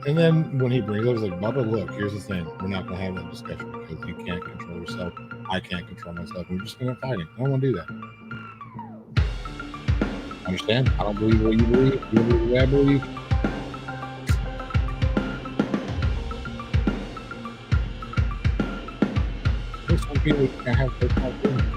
And then when he brings it up, he's like, Bubba, look, here's the thing. We're not going to have that discussion because you can't control yourself. I can't control myself. We're just going to fight it. I don't want to do that. Understand? I don't believe what you believe. You believe what I believe. There's some people who can't have personal opinions.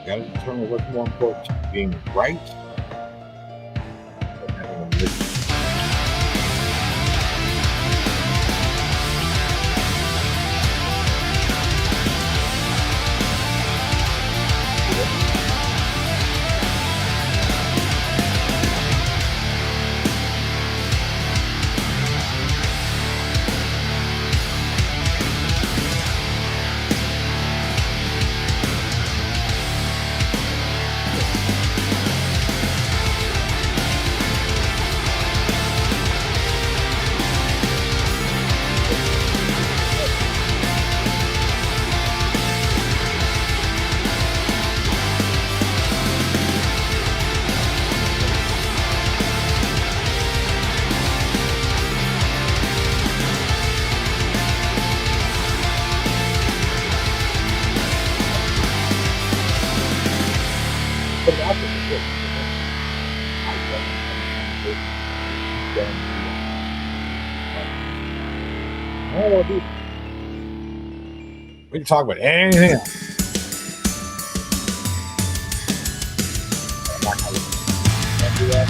Got to determine what's more important, being right or having a mission. But the opposite is good. I don't want to do that. We can talk about anything else. I'm not going to do that.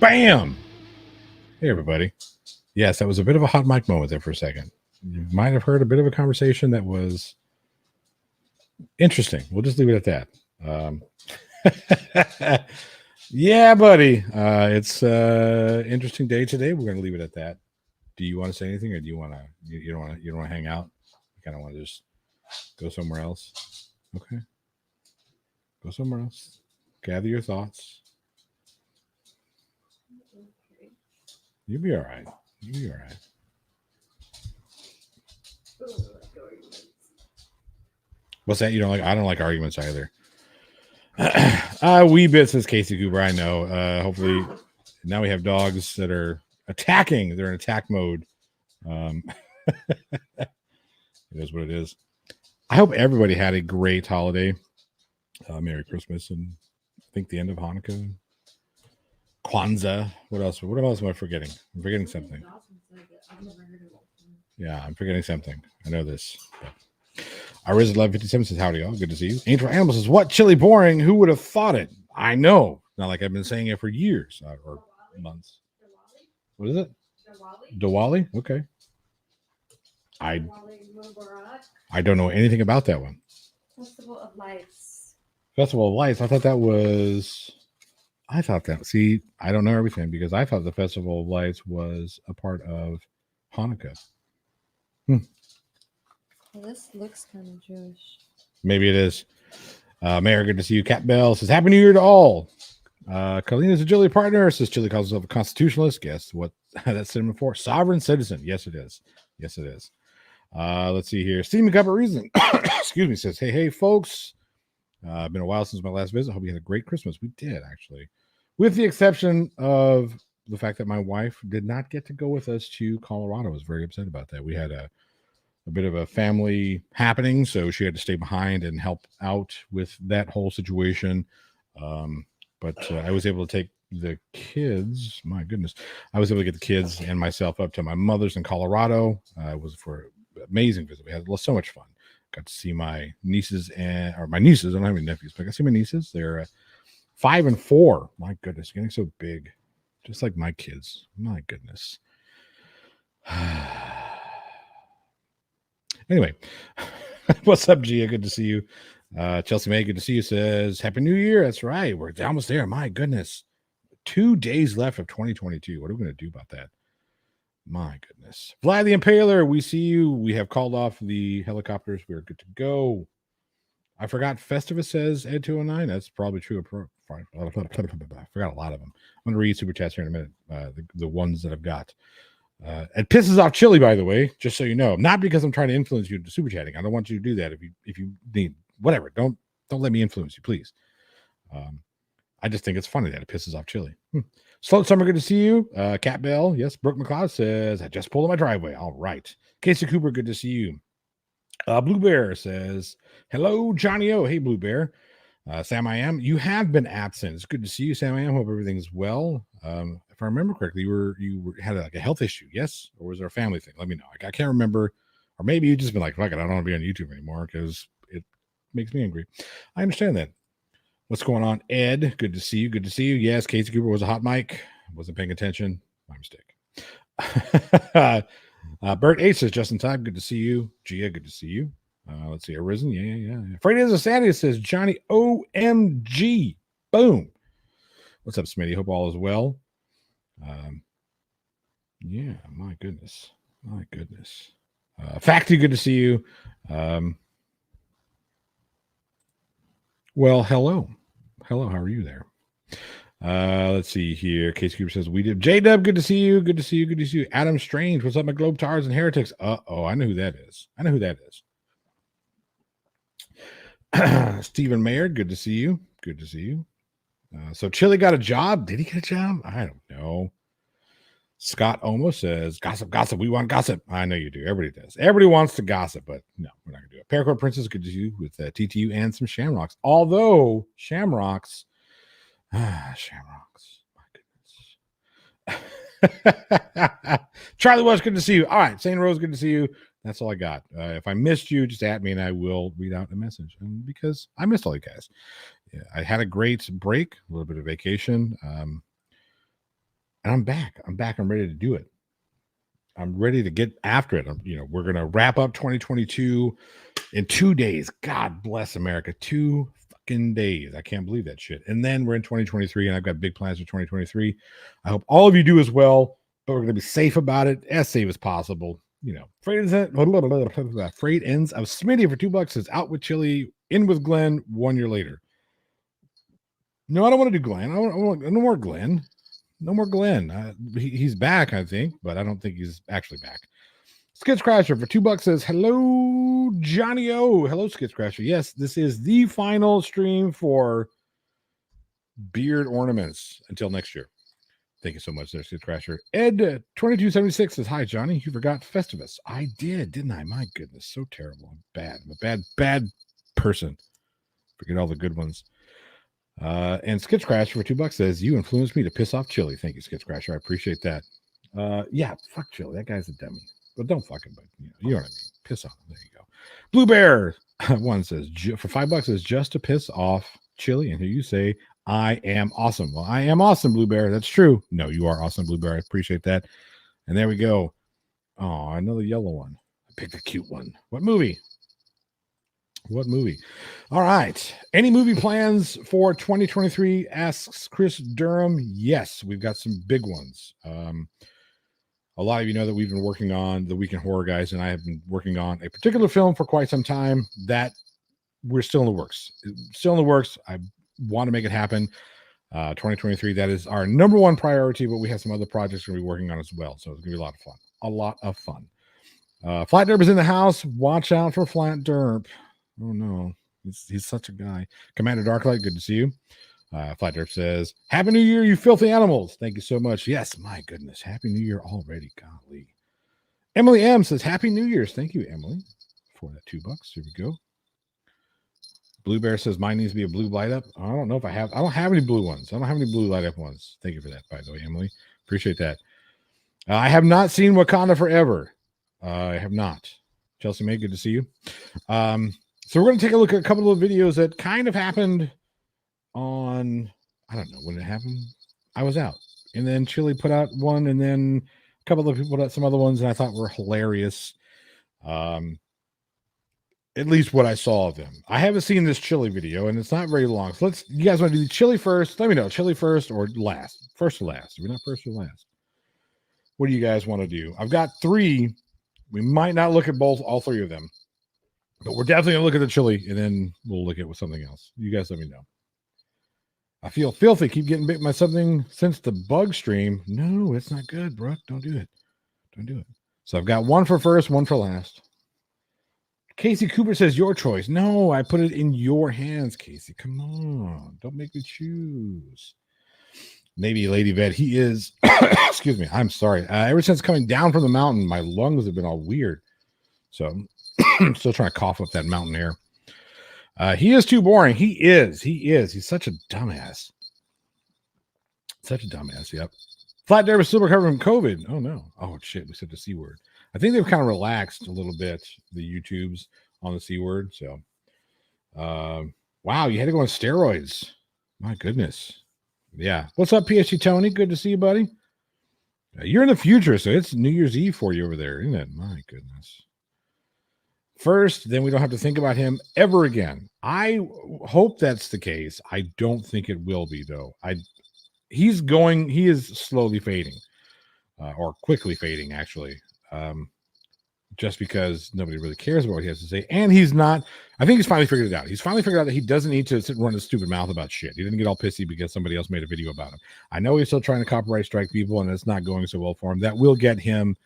Bam! Hey, everybody. Yes, that was a bit of a hot mic moment there for a second. You might have heard a bit of a conversation that was interesting. We'll just leave it at that. Yeah, buddy. It's an interesting day today. We're going to leave it at that. Do you want to say anything, or do you want to? You don't want to? You don't want to hang out? You kind of want to just go somewhere else? Okay. Go somewhere else. Gather your thoughts. You'll be all right. You'll be all right. What's that? You don't like? I don't like arguments either. Wee bit, says Casey Cooper. I know. Hopefully, now we have dogs that are attacking. They're in attack mode. It is what it is. I hope everybody had a great holiday. Merry Christmas, and I think the end of Hanukkah, Kwanzaa. What else? What else am I forgetting? I'm forgetting something. Yeah, I'm forgetting something. I know this. Ariz 1157 says, howdy, all. Good to see you. Angel Animal says, what chili boring? Who would have thought it? I know. Not like I've been saying it for years or months. What is it? Diwali? Okay. I don't know anything about that one. Festival of Lights. Festival of Lights. I thought that. See, I don't know everything because I thought the Festival of Lights was a part of Hanukkah. Well, this looks kind of Jewish. Maybe it is. Mayor, good to see you. Cat Bell says, Happy New Year to all. Kalina's a Chili partner. Says Chili calls himself a constitutionalist. Guess what that's synonym for? Sovereign citizen. Yes, it is. Yes, it is. Let's see here. Stephen Cup of Reason, excuse me, says, hey, folks. Been a while since my last visit. Hope you had a great Christmas. We did, actually. With the exception of the fact that my wife did not get to go with us to Colorado. I was very upset about that. We had a bit of a family happening, so she had to stay behind and help out with that whole situation. But I was able to take the kids. My goodness, I was able to get the kids and myself up to my mother's in Colorado. It was for an amazing visit. We had so much fun. Got to see my nieces or my nieces. I don't have any nephews, but I got to see my nieces. They're 5 and 4. My goodness, getting so big, just like my kids. My goodness. Anyway, what's up, Gia? Good to see you. Chelsea May, good to see you. Says, Happy New Year. That's right. We're almost there. My goodness. 2 days left of 2022. What are we going to do about that? My goodness. Vlad the Impaler, we see you. We have called off the helicopters. We're good to go. I forgot Festivus says Ed 209. That's probably true. I forgot a lot of them. I'm going to read super chats here in a minute. The ones that I've got. It pisses off Chili, by the way, just so you know. Not because I'm trying to influence you to super chatting. I don't want you to do that if you need whatever. Don't let me influence you, please. I just think it's funny that it pisses off Chili. Slow Summer, good to see you. Cat Bell, yes. Brooke McLeod says, I just pulled in my driveway. All right. Casey Cooper, good to see you. Blue Bear says, hello, Johnny O. Hey, Blue Bear. Sam I Am, you have been absent. It's good to see you, Sam I Am. Hope everything's well. If I remember correctly, you had like a health issue, yes? Or was there a family thing? Let me know. I can't remember. Or maybe you've just been like, fuck it, I don't want to be on YouTube anymore because it makes me angry. I understand that. What's going on, Ed? Good to see you. Good to see you. Yes, Casey Cooper was a hot mic. Wasn't paying attention. My mistake. Bert H says, just in time. Good to see you. Gia, good to see you. Let's see. Arisen. Yeah. Friday is a Saturday says, Johnny OMG. Boom. What's up, Smitty? Hope all is well. Yeah, my goodness. Facty, good to see you. Well, hello. How are you there? Let's see here. Case Cooper says, we did. J-Dub, good to see you. Good to see you. Adam Strange, what's up, my Globe Tars and Heretics? Oh, I know who that is. Stephen Mayer, good to see you. So Chili got a job. Did he get a job? I don't know. Scott almost says, gossip. We want gossip. I know you do. Everybody does. Everybody wants to gossip, but no, we're not going to do it. Paracord Princess, good to see you with TTU and some Shamrocks. Although Shamrocks, my goodness. Charlie Welsh, good to see you. All right, St. Rose, good to see you. That's all I got. If I missed you, just at me and I will read out a message. And because I missed all you guys. Yeah, I had a great break, a little bit of vacation. And I'm back. I'm ready to do it. I'm ready to get after it. We're going to wrap up 2022 in 2 days. God bless America. 2 fucking days. I can't believe that shit. And then we're in 2023 and I've got big plans for 2023. I hope all of you do as well, but we're going to be safe about it, as safe as possible. Freight ends of Smitty for $2 is out with Chili, in with Glenn 1 year later. No, I don't want to do Glenn. I want no more Glenn. No more Glenn. He's back, I think, but I don't think he's actually back. Skits Crasher for $2 says, hello, Johnny O. Hello, Skits Crasher. Yes, this is the final stream for beard ornaments until next year. Thank you so much, there, Skid Crasher. Ed2276 says, hi, Johnny. You forgot Festivus. I did, didn't I? My goodness, so terrible. I'm bad. I'm a bad person. Forget all the good ones. And Skid Crasher for $2 says, you influenced me to piss off Chili. Thank you, Skid Crasher. I appreciate that. Yeah, fuck Chili. That guy's a dummy. But don't fuck him. But you know what I mean. Piss off him. There you go. Blue Bear one says, for $5 is just to piss off Chili. And here you say, I am awesome. Well, I am awesome, Blue Bear. That's true. No, you are awesome, Blue Bear. I appreciate that. And there we go. Oh, another yellow one. I picked a cute one. What movie? What movie? All right. Any movie plans for 2023? Asks Chris Durham. Yes, we've got some big ones. A lot of you know that we've been working on the Weekend Horror Guys, and I have been working on a particular film for quite some time that we're still in the works. Still in the works. I want to make it happen. 2023, that is our number one priority, but we have some other projects we're going to be working on as well. So it's going to be a lot of fun. A lot of fun. Flat Derp is in the house. Watch out for Flat Derp. Oh, no. He's such a guy. Commander Darklight, good to see you. Flat Derp says, Happy New Year, you filthy animals. Thank you so much. Yes, my goodness. Happy New Year already. Golly. Emily M says, Happy New Year's. Thank you, Emily, for that $2. Here we go. Blue Bear says, mine needs to be a blue light up. I don't know if I have. I don't have any blue ones. I don't have any blue light up ones. Thank you for that, by the way, Emily. Appreciate that. I have not seen Wakanda Forever. I have not. Chelsea May, good to see you. So we're going to take a look at a couple of videos that kind of happened on, I don't know when it happened. I was out. And then Chili put out one, and then a couple of people put out some other ones, and I thought were hilarious. At least what I saw of them. I haven't seen this Chili video, and it's not very long. So you guys want to do the Chili first? Let me know. Chili first or last? First or last? We're not first or last. What do you guys want to do? I've got 3. We might not look at all 3 of them, but we're definitely going to look at the Chili, and then we'll look at something else. You guys let me know. I feel filthy. Keep getting bit by something since the bug stream. No, it's not good, Brooke. Don't do it. Don't do it. So I've got 1 for first, 1 for last. Casey Cooper says your choice. No, I put it in your hands, Casey. Come on. Don't make me choose. Maybe Lady Vet. He is, excuse me. I'm sorry. Ever since coming down from the mountain, my lungs have been all weird. So I'm still trying to cough up that mountain air. He is too boring. He is. He's such a dumbass. Such a dumbass. Yep. Flat Derby still recovering from COVID. Oh, no. Oh, shit. We said the C word. I think they've kind of relaxed a little bit, the YouTubes on the C word. So, wow, you had to go on steroids. My goodness. Yeah. What's up, PSG Tony? Good to see you, buddy. You're in the future, so it's New Year's Eve for you over there, isn't it? My goodness. First, then we don't have to think about him ever again. I hope that's the case. I don't think it will be, though. He is slowly fading, or quickly fading, actually. Just because nobody really cares about what he has to say. And I think he's finally figured it out. He's finally figured out that he doesn't need to sit and run his stupid mouth about shit. He didn't get all pissy because somebody else made a video about him. I know he's still trying to copyright strike people, and it's not going so well for him. That will get him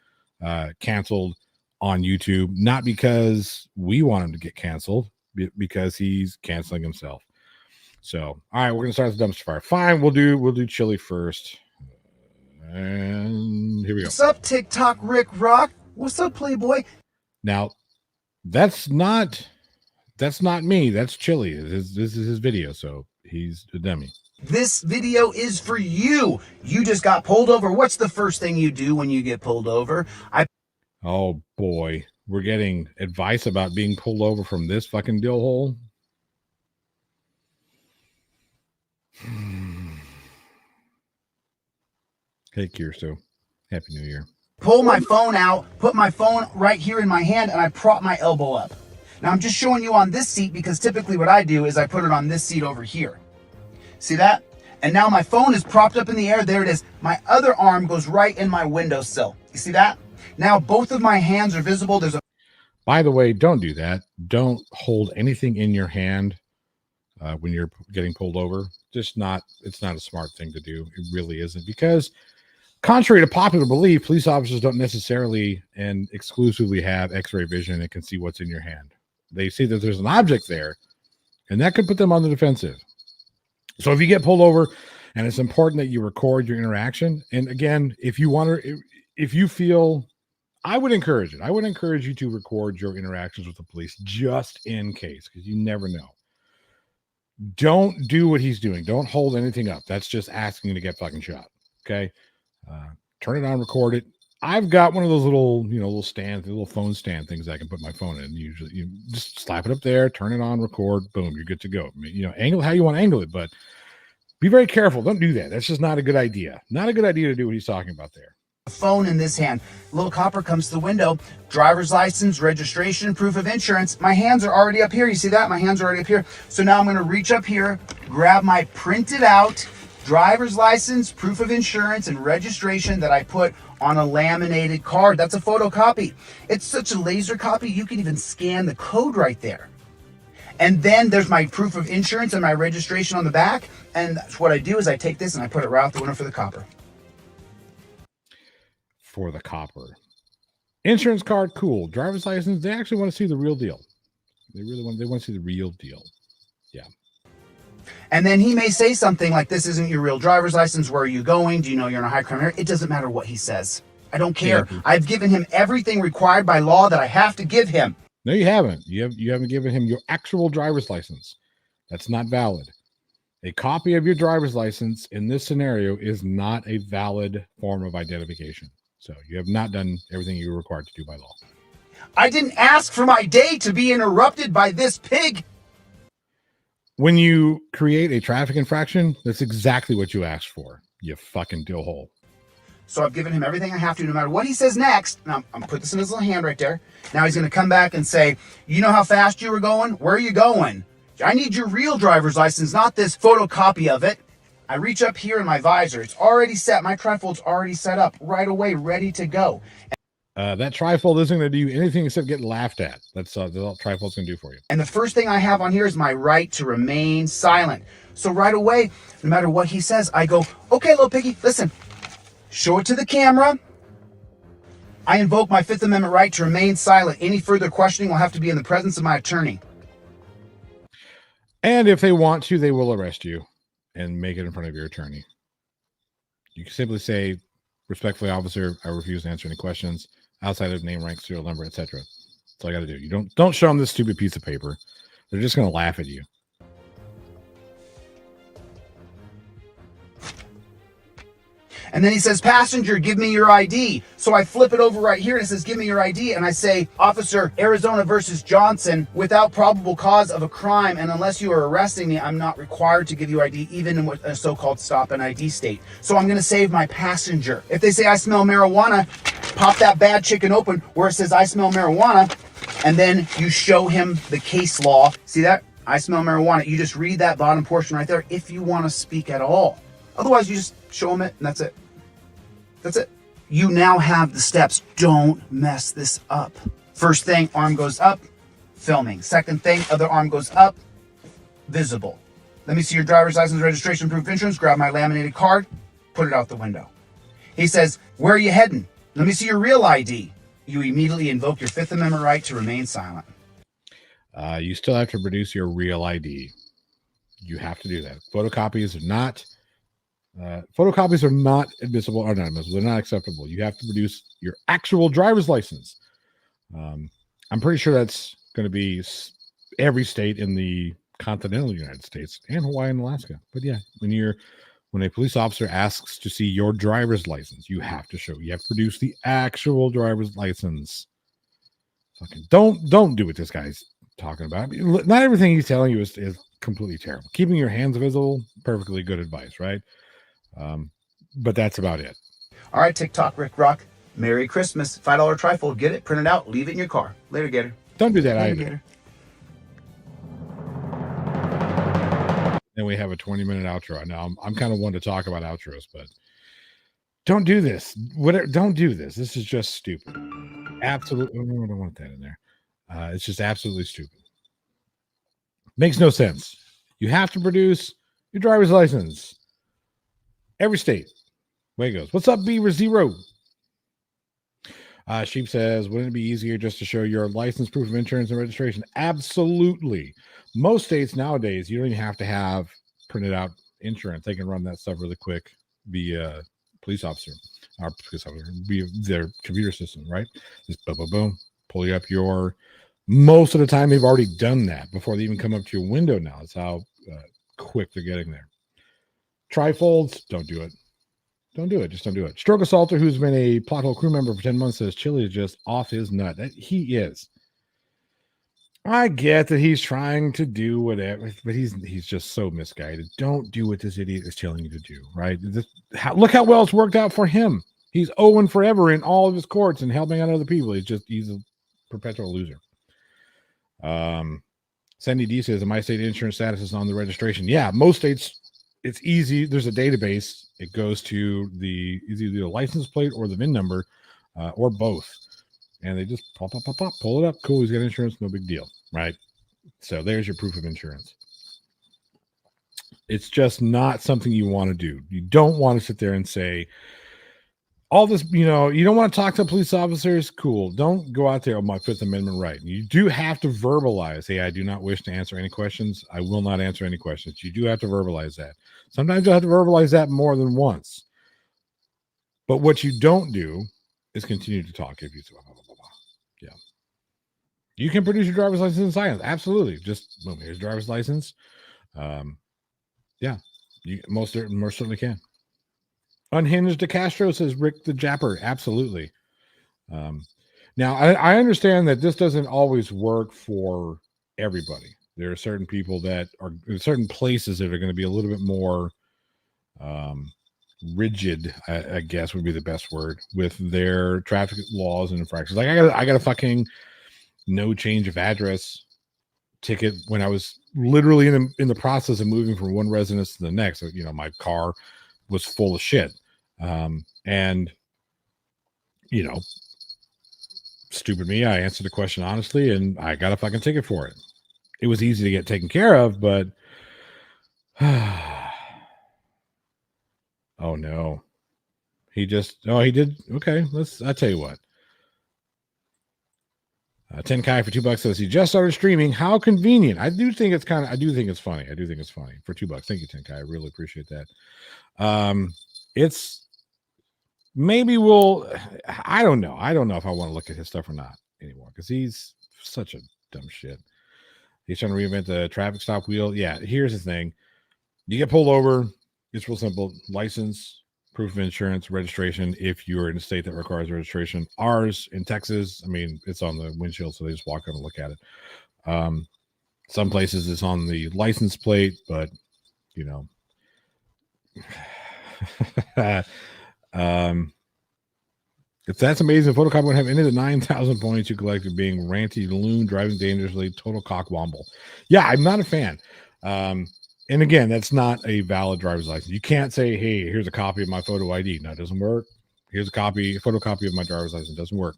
canceled on YouTube, not because we want him to get canceled, because he's canceling himself. So, all right, we're going to start the dumpster fire. Fine, we'll do Chili first. And here we go. What's up, TikTok Rick Rock? What's up, Playboy? Now, that's not me. That's Chili. This is his video, so he's a dummy. This video is for you. You just got pulled over. What's the first thing you do when you get pulled over? Oh, boy. We're getting advice about being pulled over from this fucking dill hole. Hey, Kirsto. Happy New Year. Pull my phone out, put my phone right here in my hand, and I prop my elbow up. Now, I'm just showing you on this seat because typically what I do is I put it on this seat over here. See that? And now my phone is propped up in the air. There it is. My other arm goes right in my windowsill. You see that? Now both of my hands are visible. By the way, don't do that. Don't hold anything in your hand when you're getting pulled over. It's not a smart thing to do. It really isn't, because contrary to popular belief, police officers don't necessarily and exclusively have x-ray vision and can see what's in your hand. They see that there's an object there, and that could put them on the defensive. So if you get pulled over And it's important that you record your interaction. And again, if you want to, if you feel, I would encourage it. I would encourage you to record your interactions with the police just in case, because you never know. Don't do what he's doing. Don't hold anything up. That's just asking to get fucking shot. Okay. Turn it on, record it. I've got one of those little, little stands, little phone stand things I can put my phone in. Usually you just slap it up there, turn it on, record, boom, you're good to go. Angle how you want to angle it, but be very careful. Don't do that. That's just not a good idea. Not a good idea to do what he's talking about there. Phone in this hand. Little copper comes to the window. Driver's license, registration, proof of insurance. My hands are already up here. You see that? My hands are already up here. So now I'm going to reach up here, grab my printed out driver's license, proof of insurance, and registration that I put on a laminated card. That's a photocopy. It's such a laser copy, you can even scan the code right there. And then there's my proof of insurance and my registration on the back. And that's what I do is I take this and I put it right out the window for the copper. For the copper. Insurance card, cool. Driver's license, they actually want to see the real deal. They want to see the real deal. Yeah. And then he may say something like, this isn't your real driver's license. Where are you going? Do you know you're in a high crime area? It doesn't matter what he says. I don't care. Yeah. I've given him everything required by law that I have to give him. No, you haven't. You haven't given him your actual driver's license. That's not valid. A copy of your driver's license in this scenario is not a valid form of identification. So you have not done everything you were required to do by law. I didn't ask for my day to be interrupted by this pig. When you create a traffic infraction, that's exactly what you asked for, you fucking dillhole. So I've given him everything I have to, no matter what he says next. Now, I'm put this in his little hand right there. Now he's going to come back and say, you know how fast you were going? Where are you going? I need your real driver's license, not this photocopy of it. I reach up here in my visor. It's already set. My trifold's already set up right away, ready to go. That trifold isn't going to do anything except get laughed at. That's all trifold's going to do for you. And the first thing I have on here is my right to remain silent. So right away, no matter what he says, I go, okay, little piggy, listen. Show it to the camera. I invoke my Fifth Amendment right to remain silent. Any further questioning will have to be in the presence of my attorney. And if they want to, they will arrest you and make it in front of your attorney. You can simply say, respectfully, officer, I refuse to answer any questions outside of name, rank, serial number, etc. That's all I got to do. You don't show them this stupid piece of paper. They're just going to laugh at you. And then he says, passenger, give me your ID. So I flip it over right here and it says, give me your ID. And I say, officer, Arizona versus Johnson, without probable cause of a crime. And unless you are arresting me, I'm not required to give you ID, even in a so-called stop and ID state. So I'm going to save my passenger. If they say, I smell marijuana, pop that bad chicken open where it says, I smell marijuana. And then you show him the case law. See that? I smell marijuana. You just read that bottom portion right there if you want to speak at all. Otherwise, you just show them it and that's it. That's it. You now have the steps. Don't mess this up. First thing, arm goes up, filming. Second thing, other arm goes up, visible. Let me see your driver's license, registration, proof of insurance. Grab my laminated card, put it out the window. He says, where are you heading? Let me see your real ID. You immediately invoke your Fifth Amendment right to remain silent. You still have to produce your real ID. You have to do that. Photocopies are not admissible or not admissible. They're not acceptable. You have to produce your actual driver's license. I'm pretty sure that's going to be every state in the continental United States and Hawaii and Alaska. But yeah, when a police officer asks to see your driver's license, you have to produce the actual driver's license. Fucking don't do what this guy's talking about. I mean, not everything he's telling you is completely terrible. Keeping your hands visible, perfectly good advice, right? But that's about it. All right, TikTok, Rick Rock. Merry Christmas. $5 trifold. Get it, print it out, leave it in your car. Later, Gator. Don't do that either. Gator. Then we have a 20-minute outro. Now, I'm kind of one to talk about outros, but don't do this. Don't do this. This is just stupid. Absolutely. I don't want that in there. It's just absolutely stupid. Makes no sense. You have to produce your driver's license. Every state. Way it goes. What's up, Beaver Zero? Sheep says, wouldn't it be easier just to show your license, proof of insurance, and registration? Absolutely. Most states nowadays, you don't even have to have printed out insurance, they can run that stuff really quick via police officer, our police officer, via their computer system, right? Just boom, boom, boom, pull you up your. Most of the time, they've already done that before they even come up to your window. Now, it's how quick they're getting there. Trifolds, don't do it. Don't do it. Just don't do it. Stroke Assaulter, who's been a plot hole crew member for 10 months, says Chili is just off his nut. He is. I get that he's trying to do whatever, but he's just so misguided. Don't do what this idiot is telling you to do, right? Look how well it's worked out for him. He's owing forever in all of his courts and helping out other people. He's a perpetual loser. Sandy D says, my state insurance status is on the registration. Yeah, most states, it's easy. There's a database. It goes to either the license plate or the VIN number, or both. And they just pop, pull it up. Cool, he's got insurance, no big deal, right? So there's your proof of insurance. It's just not something you want to do. You don't want to sit there and say, all this, you don't want to talk to police officers. Cool. Don't go out there on my Fifth Amendment right. You do have to verbalize, hey, I do not wish to answer any questions. I will not answer any questions. You do have to verbalize that. Sometimes you have to verbalize that more than once. But what you don't do is continue to talk. If you say, blah, blah, blah, blah. Yeah. You can produce your driver's license in silence. Absolutely. Just boom, here's your driver's license. Yeah. You most certainly can. Unhinged de Castro says Rick the Japper. Absolutely. Now, I understand that this doesn't always work for everybody. There are certain people that are in certain places that are going to be a little bit more rigid, I guess would be the best word, with their traffic laws and infractions. Like I got a fucking no change of address ticket when I was literally in the process of moving from one residence to the next. So, my car was full of shit. And stupid me, I answered the question honestly and I got a fucking ticket for it. It was easy to get taken care of, but oh no. He did. Okay. I'll tell you what. 10 Kai for $2 says he just started streaming. How convenient. I do think it's funny. I do think it's funny for $2. Thank you, 10 Kai. I really appreciate that. It's maybe I don't know. I don't know if I want to look at his stuff or not anymore because he's such a dumb shit. He's trying to reinvent the traffic stop wheel. Yeah, here's the thing. You get pulled over. It's real simple. License, proof of insurance, registration if you're in a state that requires registration. Ours in Texas, it's on the windshield, so they just walk up and look at it. Some places it's on the license plate, but if that's amazing, Photocop won't have any of the 9,000 points you collected being ranty loon, driving dangerously, total cockwomble. Yeah, I'm not a fan. And again, that's not a valid driver's license. You can't say, hey, here's a copy of my photo ID. No, it doesn't work. Here's a photocopy of my driver's license. It doesn't work.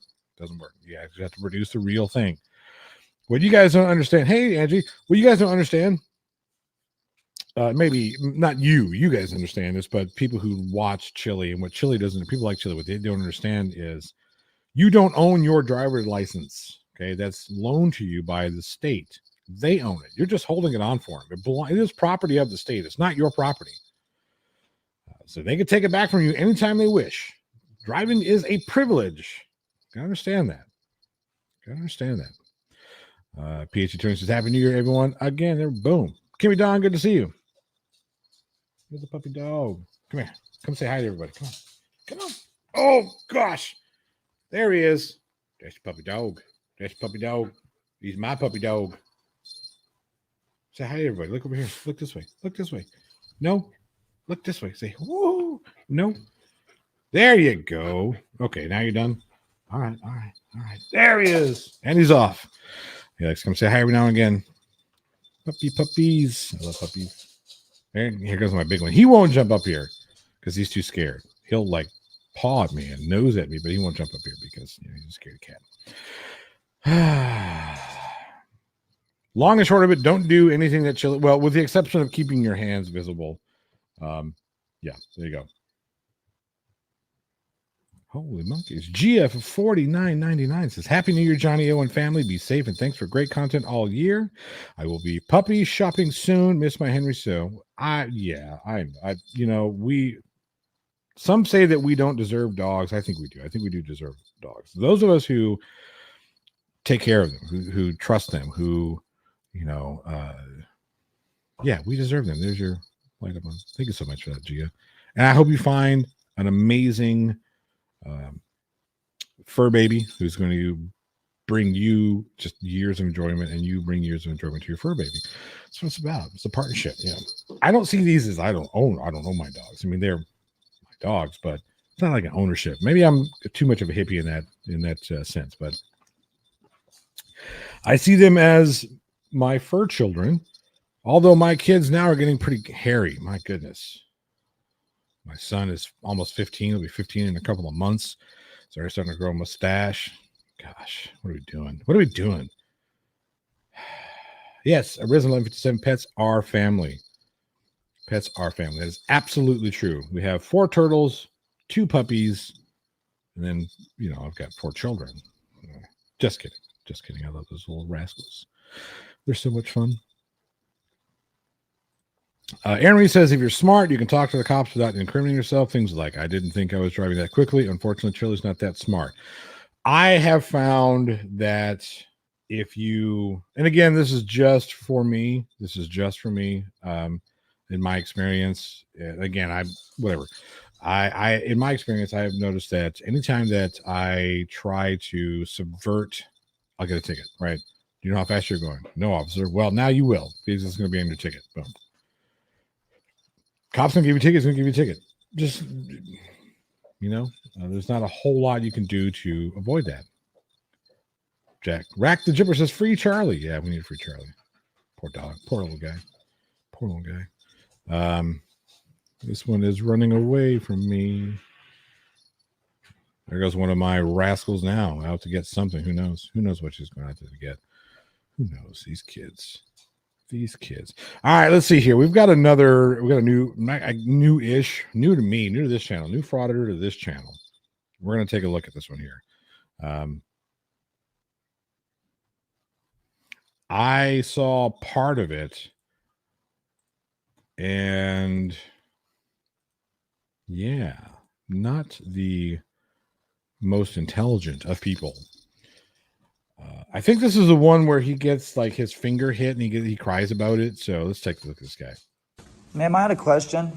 You have to produce the real thing. What you guys don't understand, hey, Angie, what you guys don't understand, maybe not you guys understand this, but people who watch Chili and what Chili doesn't, people like Chili, what they don't understand is you don't own your driver's license. Okay. That's loaned to you by the state. They own it. You're just holding it on for them. It is property of the state. It's not your property. So they can take it back from you anytime they wish. Driving is a privilege. Gotta understand that. PhD Attorney says, Happy New Year, everyone. Again, there, boom. Kimmy Don, good to see you. Here's the puppy dog. Come here. Come say hi to everybody. Come on. Oh, gosh. There he is. That's your puppy dog. He's my puppy dog. Say hi to everybody. Look over here. Look this way. No. Look this way. Say, woo. No. There you go. Okay, now you're done. All right. There he is. And he's off. He likes to come say hi every now and again. Puppies. I love puppies. Here goes my big one. He won't jump up here because he's too scared. He'll paw at me and nose at me, but he won't jump up here because he's a scared cat. Long and short of it, don't do anything that Chili, well, with the exception of keeping your hands visible. Yeah, there you go. Holy monkeys. GF 49.99 says, Happy New Year, Johnny O and family. Be safe and thanks for great content all year. I will be puppy shopping soon. Miss my Henry Sue. Some say that we don't deserve dogs. I think we do. I think we do deserve dogs. Those of us who take care of them, who trust them, who, we deserve them. There's your light up on. Thank you so much for that, Gia. And I hope you find an amazing fur baby who's going to bring you just years of enjoyment, and you bring years of enjoyment to your fur baby. That's what it's about. It's a partnership. Yeah. I don't see these as I don't own my dogs. I mean, they're my dogs, but it's not like an ownership. Maybe I'm too much of a hippie in that sense, but I see them as my fur children. Although my kids now are getting pretty hairy. My goodness. My son is almost 15. He'll be 15 in a couple of months. So they're starting to grow a mustache. Gosh, what are we doing? What are we doing? Yes, Arisen 1157 pets are family. Pets are family. That is absolutely true. We have 4 turtles, 2 puppies, and then, I've got 4 children. Just kidding. Just kidding. I love those little rascals. They're so much fun. Aaron Reed says, if you're smart, you can talk to the cops without incriminating yourself. Things like, I didn't think I was driving that quickly. Unfortunately, Charlie's not that smart. I have found that if you, and again, this is just for me. In my experience, again, in my experience, I have noticed that anytime that I try to subvert, I'll get a ticket, right? Do you know how fast you're going? No, officer. Well, now you will, because it's going to be on your ticket. Boom. Cops gonna give you tickets. Gonna give you a ticket. Just there's not a whole lot you can do to avoid that. Jack Rack the Jibber says, "Free Charlie." Yeah, we need a free Charlie. Poor dog. Poor little guy. Poor little guy. This one is running away from me. There goes one of my rascals now, out to get something. Who knows? Who knows what she's going out to get? Who knows? These kids. All right, let's see here. We've got a new to me, new to this channel, new frauditor to this channel. We're going to take a look at this one here. I saw part of it, and not the most intelligent of people. I think this is the one where he gets like his finger hit and he cries about it. So let's take a look at this guy. Ma'am, I had a question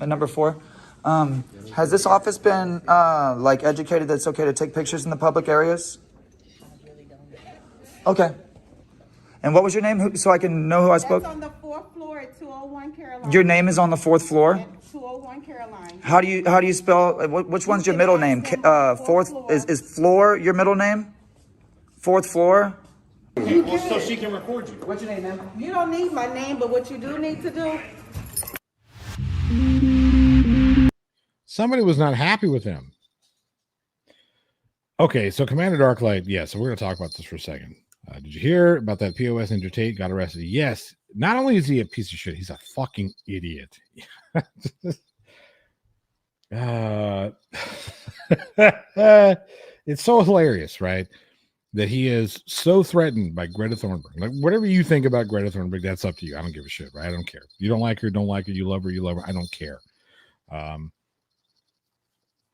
at number 4. Has this office been educated that it's okay to take pictures in the public areas? Okay. And what was your name, so I can know who I spoke? That's on the 4th floor at 201 Caroline. Your name is on the 4th floor? At 201 Caroline. How do you spell? Which one's your middle name? Fourth is floor your middle name? 4th floor? So she can record you. What's your name, ma'am? You don't need my name, but what you do need to do. Somebody was not happy with him. Okay, so Commander Darklight, so we're going to talk about this for a second. Did you hear about that POS Ninja Tate got arrested? Yes. Not only is he a piece of shit, he's a fucking idiot. It's so hilarious, right? That he is so threatened by Greta Thunberg. Like, whatever you think about Greta Thunberg, that's up to you. I don't give a shit, right? I don't care. You don't like her, don't like her. You love her, you love her. I don't care.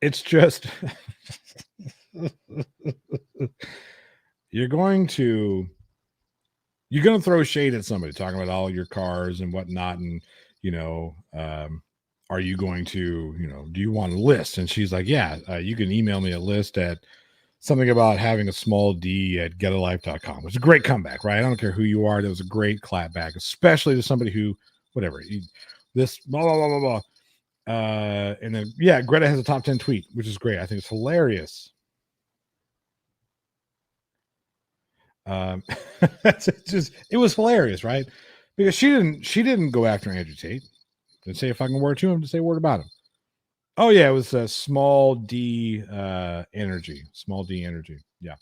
It's just you're going to throw shade at somebody talking about all your cars and whatnot, and are you going to, do you want a list? And she's like, you can email me a list at something about having a small d at getalife.com. It's a great comeback, right? I don't care who you are. That was a great clapback, especially to somebody who, this blah, blah, blah, blah, blah. And then, Greta has a top 10 tweet, which is great. I think it's hilarious. It was hilarious, right? Because she didn't go after Andrew Tate. Didn't say a fucking word to him. Didn't say a word about him. Oh yeah, it was a small D energy. Small D energy. Yeah.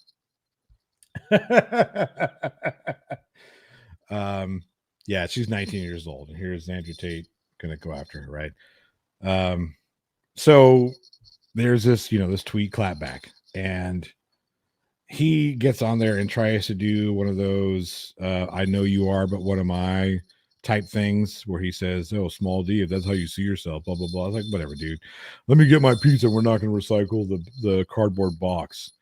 She's 19 years old, and here's Andrew Tate gonna go after her, right? So there's this, this tweet clapback, and he gets on there and tries to do one of those I know you are, but what am I type things where he says, oh, small d, if that's how you see yourself, blah blah blah. I was like, whatever, dude, let me get my pizza, we're not going to recycle the cardboard box.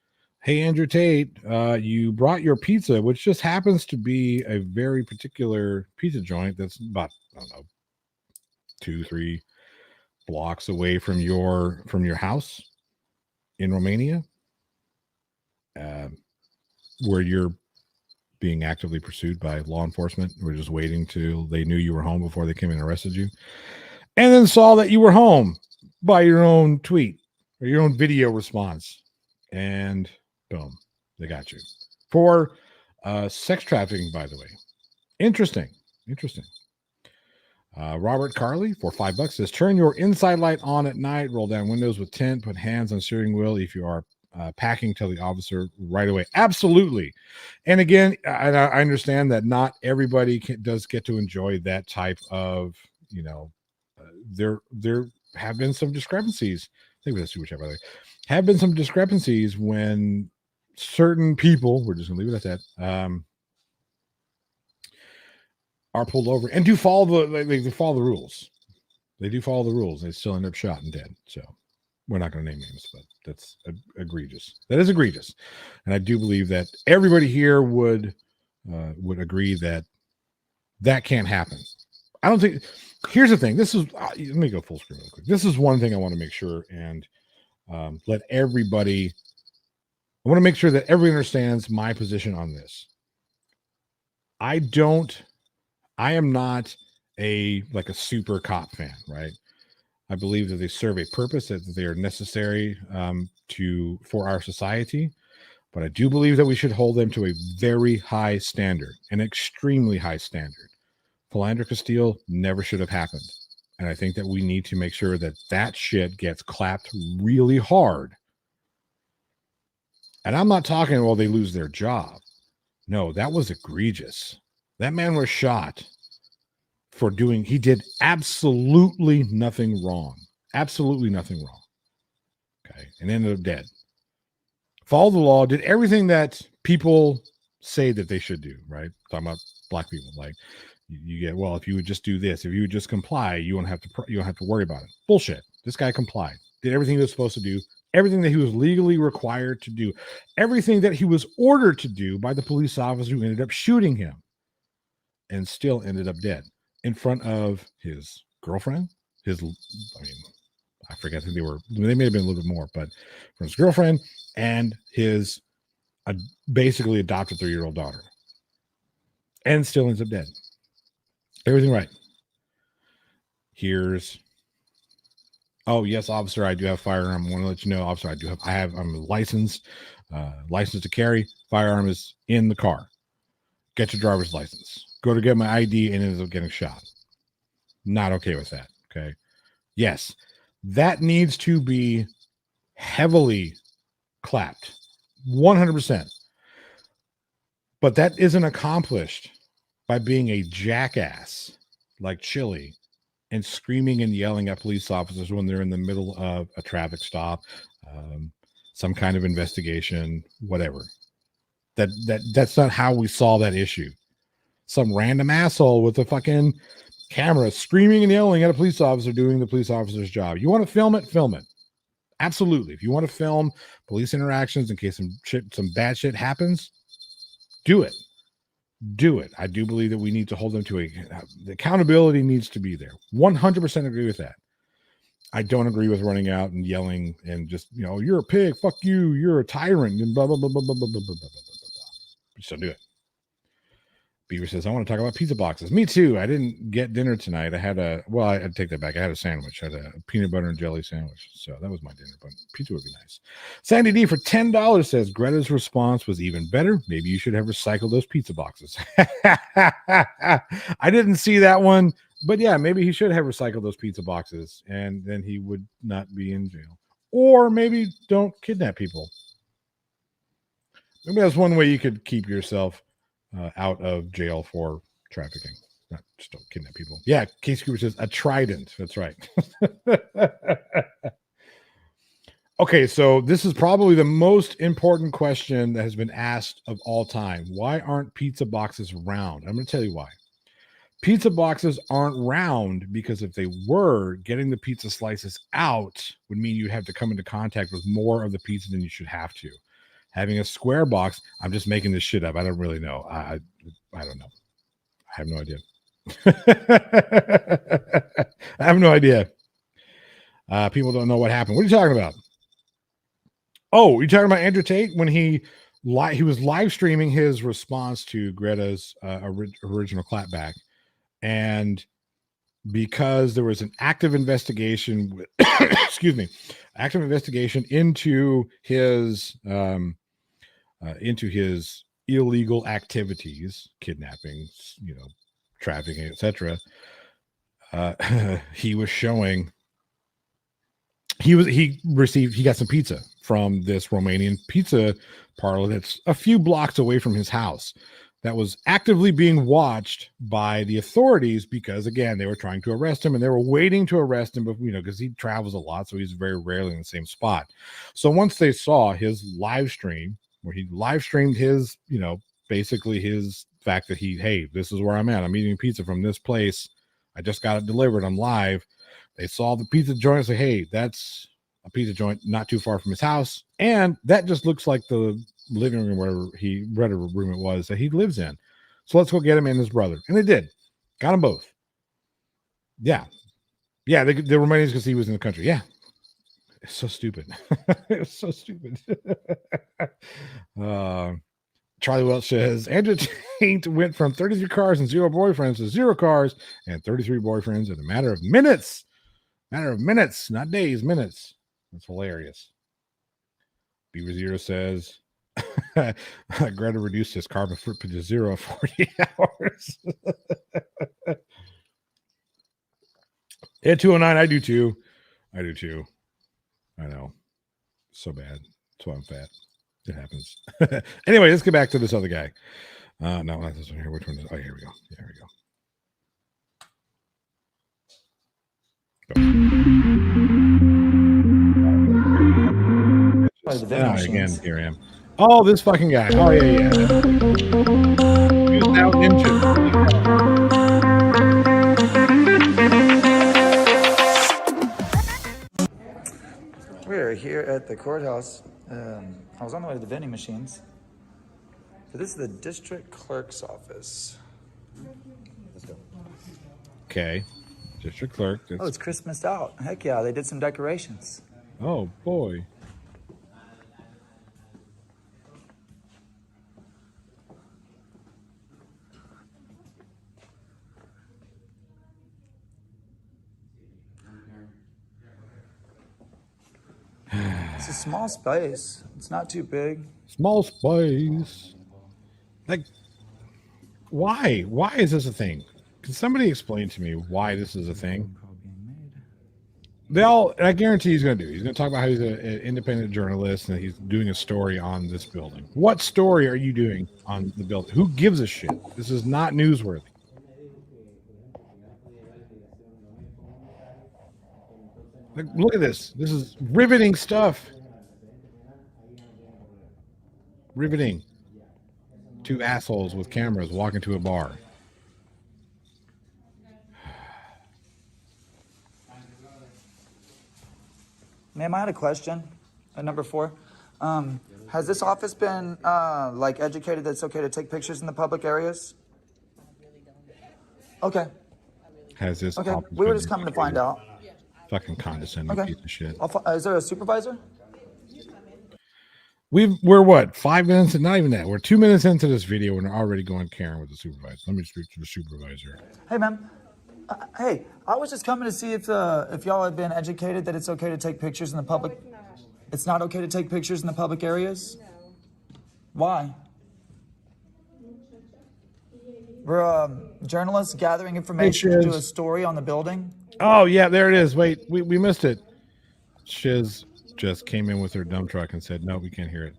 Hey, Andrew Tate, you brought your pizza, which just happens to be a very particular pizza joint that's about, I don't know, 2-3 blocks away from your house in Romania, where you're being actively pursued by law enforcement. We're just waiting till they knew you were home before they came and arrested you, and then saw that you were home by your own tweet or your own video response, and boom, they got you for sex trafficking, by the way. Interesting. Robert Carley for $5 says, turn your inside light on at night, roll down windows with tint, put hands on steering wheel. If you are packing, tell the officer right away. Absolutely. And again, I understand that not everybody does get to enjoy that type of, there have been some discrepancies. I think that's too much, by the way. Have been some discrepancies when certain people, we're just gonna leave it at that, are pulled over and do follow they follow the rules. They do follow the rules. They still end up shot and dead. So we're not going to name names, but that's egregious. That is egregious. And I do believe that everybody here would agree that that can't happen. I don't think. Here's the thing. This is, let me go full screen real quick. This is one thing I want to make sure and let everybody, I want to make sure that everyone understands my position on this. I am not a super cop fan, right? I believe that they serve a purpose, that they are necessary for our society, but I do believe that we should hold them to a very high standard, an extremely high standard. Philander Castile never should have happened, and I think that we need to make sure that that shit gets clapped really hard. And I'm not talking, well, they lose their job. No, that was egregious. That man was shot for he did absolutely nothing wrong. Absolutely nothing wrong. Okay. And ended up dead. Followed the law, did everything that people say that they should do, right? Talking about black people. Like, you get, well, if you would just do this, if you would just comply, you don't have to worry about it. Bullshit. This guy complied. Did everything he was supposed to do, everything that he was legally required to do, everything that he was ordered to do by the police officer who ended up shooting him, and still ended up dead in front of his girlfriend. I forget who they may have been a little bit more, but from his girlfriend and his basically adopted 3-year-old daughter, and still ends up dead. Everything right. Oh yes, officer, I do have a firearm. I want to let you know, officer, I'm licensed to carry. Firearm is in the car. Get your driver's license. Go to get my ID and ends up getting shot. Not okay with that. Okay. Yes, that needs to be heavily clapped. 100%. But that isn't accomplished by being a jackass like Chili and screaming and yelling at police officers when they're in the middle of a traffic stop, some kind of investigation, whatever. That's not how we solve that issue. Some random asshole with a fucking camera screaming and yelling at a police officer doing the police officer's job. You want to film it? Film it. Absolutely. If you want to film police interactions in case some bad shit happens, do it. Do it. I do believe that we need to hold them to the accountability needs to be there. 100% agree with that. I don't agree with running out and yelling and just, you're a pig, fuck you, you're a tyrant, and blah, blah, blah, blah, blah, blah, blah, blah, blah. Just don't do it. Beaver says, I want to talk about pizza boxes. Me too. I didn't get dinner tonight. I'd take that back. I had a sandwich. I had a peanut butter and jelly sandwich. So that was my dinner, but pizza would be nice. Sandy D for $10 says, Greta's response was even better. Maybe you should have recycled those pizza boxes. I didn't see that one, but yeah, maybe he should have recycled those pizza boxes and then he would not be in jail. Or maybe don't kidnap people. Maybe that's one way you could keep yourself out of jail for trafficking. Not just don't kidnap people. Yeah, Case Cooper says a trident. That's right. Okay, so this is probably the most important question that has been asked of all time. Why aren't pizza boxes round? I'm going to tell you why. Pizza boxes aren't round because if they were, getting the pizza slices out would mean you have to come into contact with more of the pizza than you should have to. Having a square box, I'm just making this shit up. I don't really know. I don't know. I have no idea. I have no idea. People don't know what happened. What are you talking about? Oh, you're talking about Andrew Tate when he was live streaming his response to Greta's original clapback, and because there was an active investigation, excuse me, active investigation into his illegal activities, kidnappings, trafficking, etc. He was showing. He got some pizza from this Romanian pizza parlor that's a few blocks away from his house that was actively being watched by the authorities because, again, they were trying to arrest him and they were waiting to arrest him, but because he travels a lot, so he's very rarely in the same spot. So once they saw his live stream where he live streamed his, basically his fact that hey, this is where I'm at. I'm eating pizza from this place. I just got it delivered. I'm live. They saw the pizza joint and say, hey, that's a pizza joint not too far from his house. And that just looks like the living room, whatever room it was that he lives in. So let's go get him and his brother. And they did. Got them both. Yeah. Yeah, the Romanians because he was in the country. Yeah. It's so stupid. It's so stupid. Charlie Welch says, Andrew Tate went from 33 cars and 0 boyfriends to 0 cars and 33 boyfriends in a matter of minutes. Matter of minutes, not days, minutes. That's hilarious. Beaver Zero says, Greta reduced his carbon footprint to 0 in 48 hours. Ed 209, I do too. I know. So bad. That's why I'm fat. It happens. Anyway, let's get back to this other guy. No, not this one here. Which one is? Oh, here we go. There we go. Again, here I am. Oh, this fucking guy. Oh, yeah. He's now injured. We're here at the courthouse. I was on the way to the vending machines. So this is the district clerk's office. Let's go. Okay. District clerk. Oh, it's Christmased out. Heck yeah, they did some decorations. Oh, boy. It's a small space. It's not too big. Small space. Like, why? Why is this a thing? Can somebody explain to me why this is a thing? I guarantee he's going to do. He's going to talk about how he's an independent journalist and he's doing a story on this building. What story are you doing on the building? Who gives a shit? This is not newsworthy. Like, look at this. This is riveting stuff. Riveting. 2 assholes with cameras walking to a bar. Ma'am, I had a question at number 4. Has this office been educated that it's okay to take pictures in the public areas? Okay. Has this? Okay. We were just coming to find out. Fucking condescending piece of shit. Is there a supervisor? We're what, 5 minutes? Not even that. We're 2 minutes into this video and we're already going Karen with the supervisor. Let me speak to the supervisor. Hey, ma'am. Hey, I was just coming to see if y'all have been educated that it's okay to take pictures in the public. No, it's not. It's not okay to take pictures in the public areas? No. Why? We're journalists gathering information to do a story on the building. Oh, yeah, there it is. Wait, we missed it. Shiz just came in with her dump truck and said, no, we can't hear it.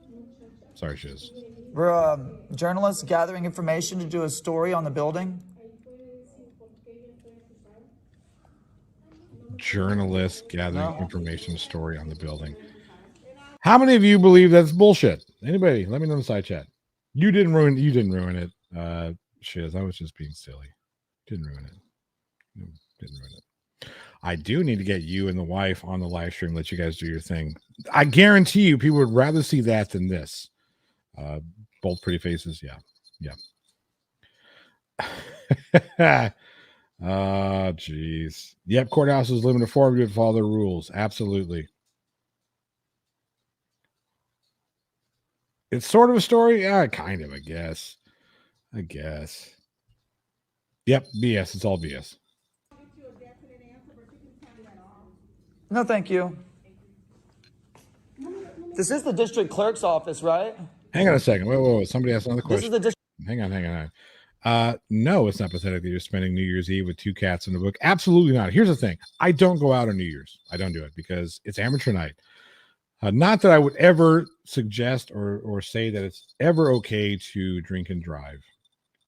Sorry, Shiz. We're journalists gathering information to do a story on the building. Journalists gathering information story on the building. How many of you believe that's bullshit? Anybody? Let me know in the side chat. You didn't ruin it. Shiz, I was just being silly. Didn't ruin it. No, didn't ruin it. I do need to get you and the wife on the live stream, let you guys do your thing. I guarantee you people would rather see that than this. Both pretty faces, yeah. Oh, jeez. Yep, Courthouse is limited to 4 of you to follow their rules. Absolutely. It's sort of a story. Yeah, kind of, I guess. Yep, BS. It's all BS. No, thank you. This is the district clerk's office, right? Hang on a second. Wait. Somebody asked another This is question. the district. Hang on. No, it's not pathetic that you're spending New Year's Eve with 2 cats in the book. Absolutely not. Here's the thing. I don't go out on New Year's. I don't do it because it's amateur night. Not that I would ever suggest or say that it's ever okay to drink and drive.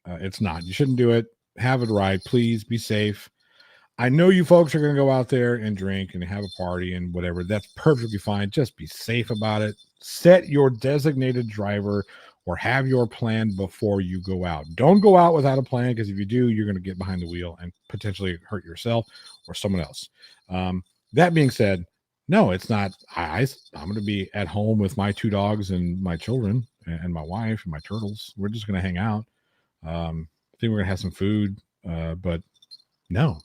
It's not. You shouldn't do it. Have it right. Please be safe. I know you folks are going to go out there and drink and have a party and whatever. That's perfectly fine. Just be safe about it. Set your designated driver or have your plan before you go out. Don't go out without a plan, because if you do, you're going to get behind the wheel and potentially hurt yourself or someone else. That being said, no, it's not. I'm going to be at home with my 2 dogs and my children and my wife and my turtles. We're just going to hang out. I think we're going to have some food, but no,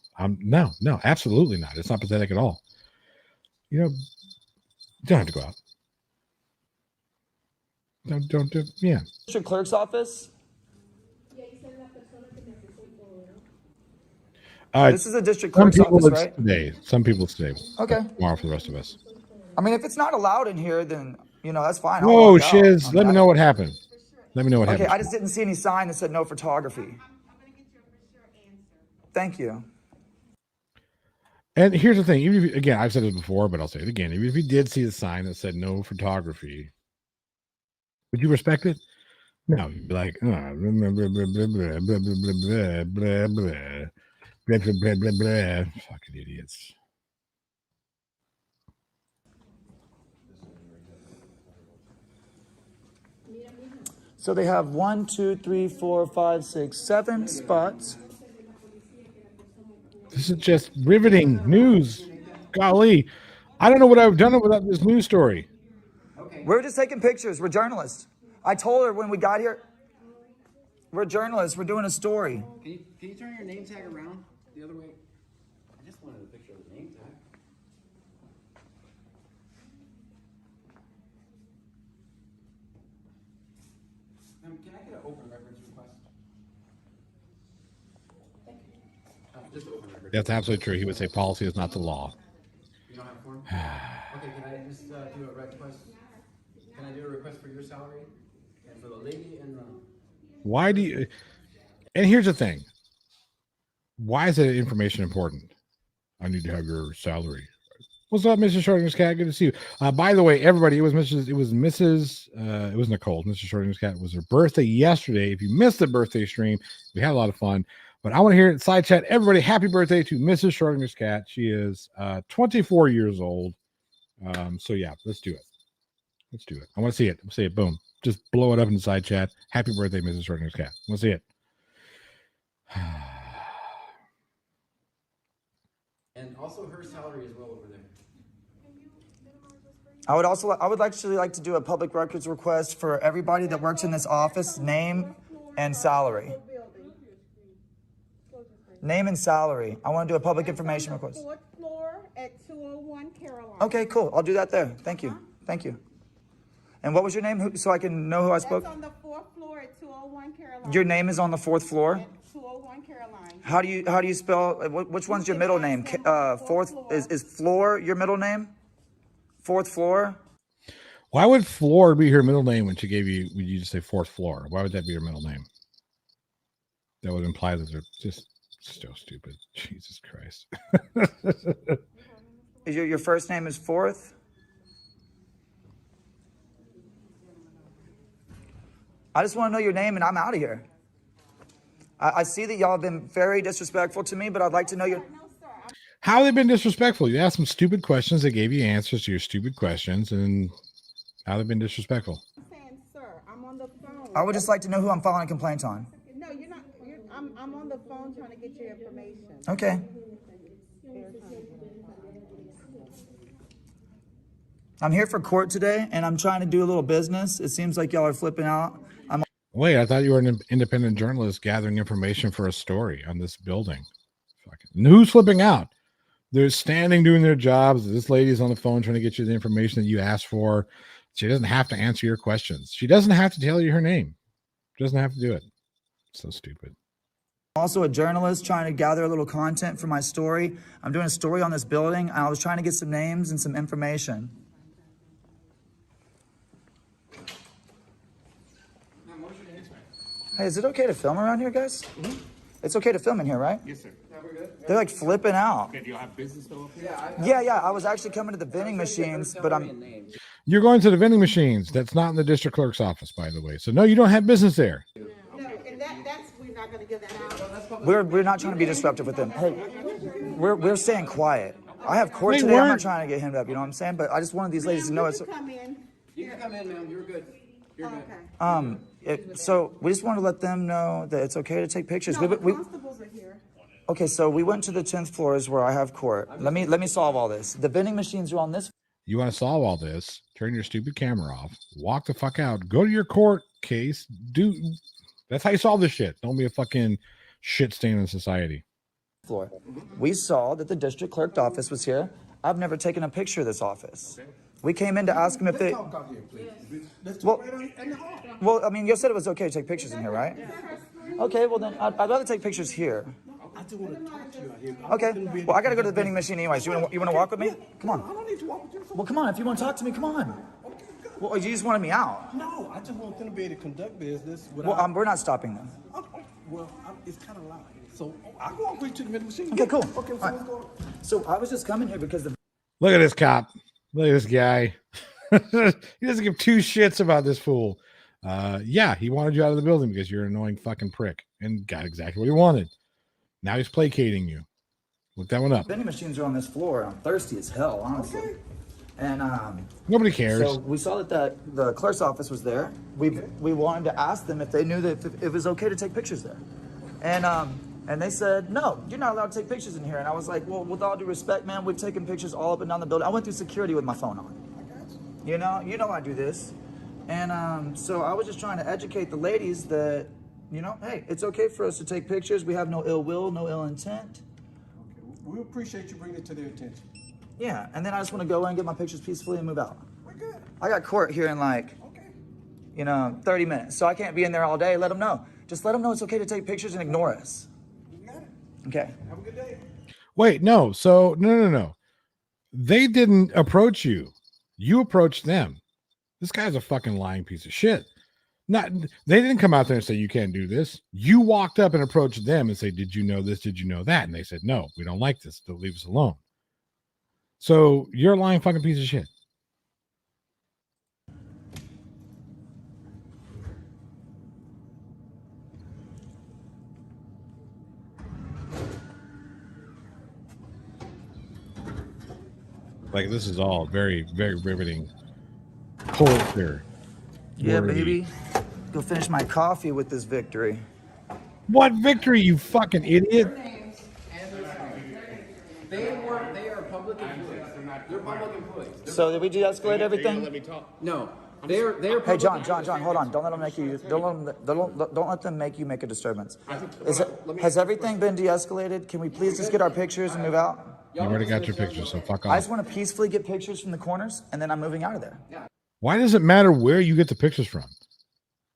absolutely not. It's not pathetic at all. You don't have to go out. Don't do. Yeah. District clerk's office. This is a district clerk's office, right? Today. Some people it's today. Okay. Tomorrow for the rest of us. I mean, if it's not allowed in here, then that's fine. Whoa, Shiz! Let me know what happened. Okay, I just didn't see any sign that said no photography. Thank you. And here's the thing. Even if, again, I've said this before, but I'll say it again. Even if you did see the sign that said no photography, would you respect it? No, you'd be like, oh, blah, blah, blah, blah, blah, blah, blah, blah, blah, blah. Blah, blah, blah, blah, blah. Fucking idiots. So they have 1, 2, 3, 4, 5, 6, 7 spots. This is just riveting news. Golly. I don't know what I've done without this news story. We're just taking pictures. We're journalists. I told her when we got here, we're journalists. We're doing a story. Can you turn your name tag around the other way? I just wanted a picture of the name tag. Can I get an open records request? Thank you. Just open records. That's absolutely true. He would say policy is not the law. You don't have a form? Okay, can I just do a request? Can I do a request for your salary and for the lady and the... Why do you... And here's the thing. Why is that information important? I need to have your salary. What's up, Mrs. Shorting's cat? Good to see you. By the way, everybody, it was Mrs. It was Nicole. Mrs. Shorting's cat. It was her birthday yesterday. If you missed the birthday stream, we had a lot of fun. But I want to hear it in side chat. Everybody, happy birthday to Mrs. Shorting's cat. She is 24 years old. So yeah, let's do it. Let's do it. I want to see it. Let's see it. Boom. Just blow it up in the side chat. Happy birthday, Mrs. Shorting's cat. I want to see it. And also her salary as well over there. I would actually like to do a public records request for everybody that works in this office, name and salary. Name and salary. I want to do a public information request. 4th floor at 201 Caroline. Okay, cool. I'll do that there. Thank you. Thank you. And what was your name, so I can know who I spoke? That's on the 4th floor at 201 Caroline. Your name is on the 4th floor? At 201 Caroline. How do you spell, which one's your middle name? Fourth, is floor your middle name? 4th floor? Why would floor be her middle name when she gave you, would you just say 4th floor? Why would that be her middle name? That would imply that they're just so stupid. Jesus Christ. Is your first name is 4th? I just want to know your name and I'm out of here. I see that y'all have been very disrespectful to me, but I'd like to know your... How have they been disrespectful? You asked them stupid questions. They gave you answers to your stupid questions. And How they've been disrespectful? I'm saying, sir, I'm on the phone. I would just like to know who I'm filing a complaint on. No, you're not. I'm on the phone trying to get your information. Okay. I'm here for court today, and I'm trying to do a little business. It seems like y'all are flipping out. Wait, I thought you were an independent journalist gathering information for a story on this building. Fucking, who's flipping out? They're standing doing their jobs. This lady's on the phone trying to get you the information that you asked for. She doesn't have to answer your questions. She doesn't have to tell you her name. She doesn't have to do it. So stupid. Also a journalist trying to gather a little content for my story. I'm doing a story on this building, and I was trying to get some names and some information. Hey, is it okay to film around here, guys? Mm-hmm. It's okay to film in here, right? Yes, sir. They're like flipping out. Okay, do you have business still up here? Yeah. I was actually coming to the vending machines, but You're going to the vending machines. That's not in the district clerk's office, by the way. So no, you don't have business there. No, and that's we're not going to give that out. we're not trying to be disruptive with them. Hey, we're staying quiet. I have court They today. I'm not weren't. trying to get hemmed up. You know what I'm saying? But I just wanted these ladies to know it's. You can come in. You can come in, ma'am. You're good. You're good. Okay. So we just want to let them know that it's okay to take pictures. No, the constables are here. Okay, so we went to the 10th floor is where I have court. Let me solve all this. The vending machines are on this. You want to solve all this? Turn your stupid camera off. Walk the fuck out. Go to your court case. That's how you solve this shit. Don't be a fucking shit stain in society. Floor. We saw that the district clerk's office was here. I've never taken a picture of this office. We came in to ask them if they. Well, I mean, you said it was okay to take pictures in here, right? Okay, well then I'd rather take pictures here. I just want to talk to you out here. Okay. Well, I gotta go to the vending machine anyways. You want to walk with me? Come I on. don't need to walk with you. Well, come on. If you want to talk to me, come on. Well, you just wanted me out. No, I just want them to be able to conduct business without. Well, we're not stopping them. It's kind of loud. So I'll go on with you to the vending machine. Okay, cool. Okay, so All right. let's go. So I was just coming here because the. Look at this cop. Look at this guy. He doesn't give two shits about this fool. Yeah, he wanted you out of the building because you're an annoying fucking prick and got exactly what he wanted. Now he's placating you. Look that one up. Vending machines are on this floor. I'm thirsty as hell, honestly. Okay. And Nobody cares. so we saw that the clerk's office was there. We wanted to ask them if they knew that if it was okay to take pictures there. And they said, no, you're not allowed to take pictures in here. And I was like, well, with all due respect, man, we've taken pictures all up and down the building. I went through security with my phone on. You know I do this. And so I was just trying to educate the ladies that, hey, it's okay for us to take pictures. We have no ill will, no ill intent. We appreciate you bringing it to their attention. Yeah, and then I just want to go in, get my pictures peacefully, and move out. We're good. I got court here in Okay. 30 minutes, so I can't be in there all day. Let them know. Just let them know it's okay to take pictures and ignore us. You got it. Okay. Have a good day. Wait, no. So no. They didn't approach you. You approached them. This guy's a fucking lying piece of shit. They didn't come out there and say you can't do this. You walked up and approached them and say, "Did you know this? Did you know that?" And they said, "No, we don't like this. They'll leave us alone." So you're a lying fucking piece of shit. Like, this is all very, very riveting. Culture. Yeah, worthy. baby. Go finish my coffee with this victory. What victory, you fucking idiot? They are public employees. They're public employees. So did we de-escalate everything? No, they're. Hey, public John, employees. hold on. Don't let them make you. Don't let them make you make a disturbance. Has everything been de-escalated? Can we please just get our pictures and move out? You already got your pictures, so fuck I off. just want to peacefully get pictures from the corners, and then I'm moving out of there. Why does it matter where you get the pictures from?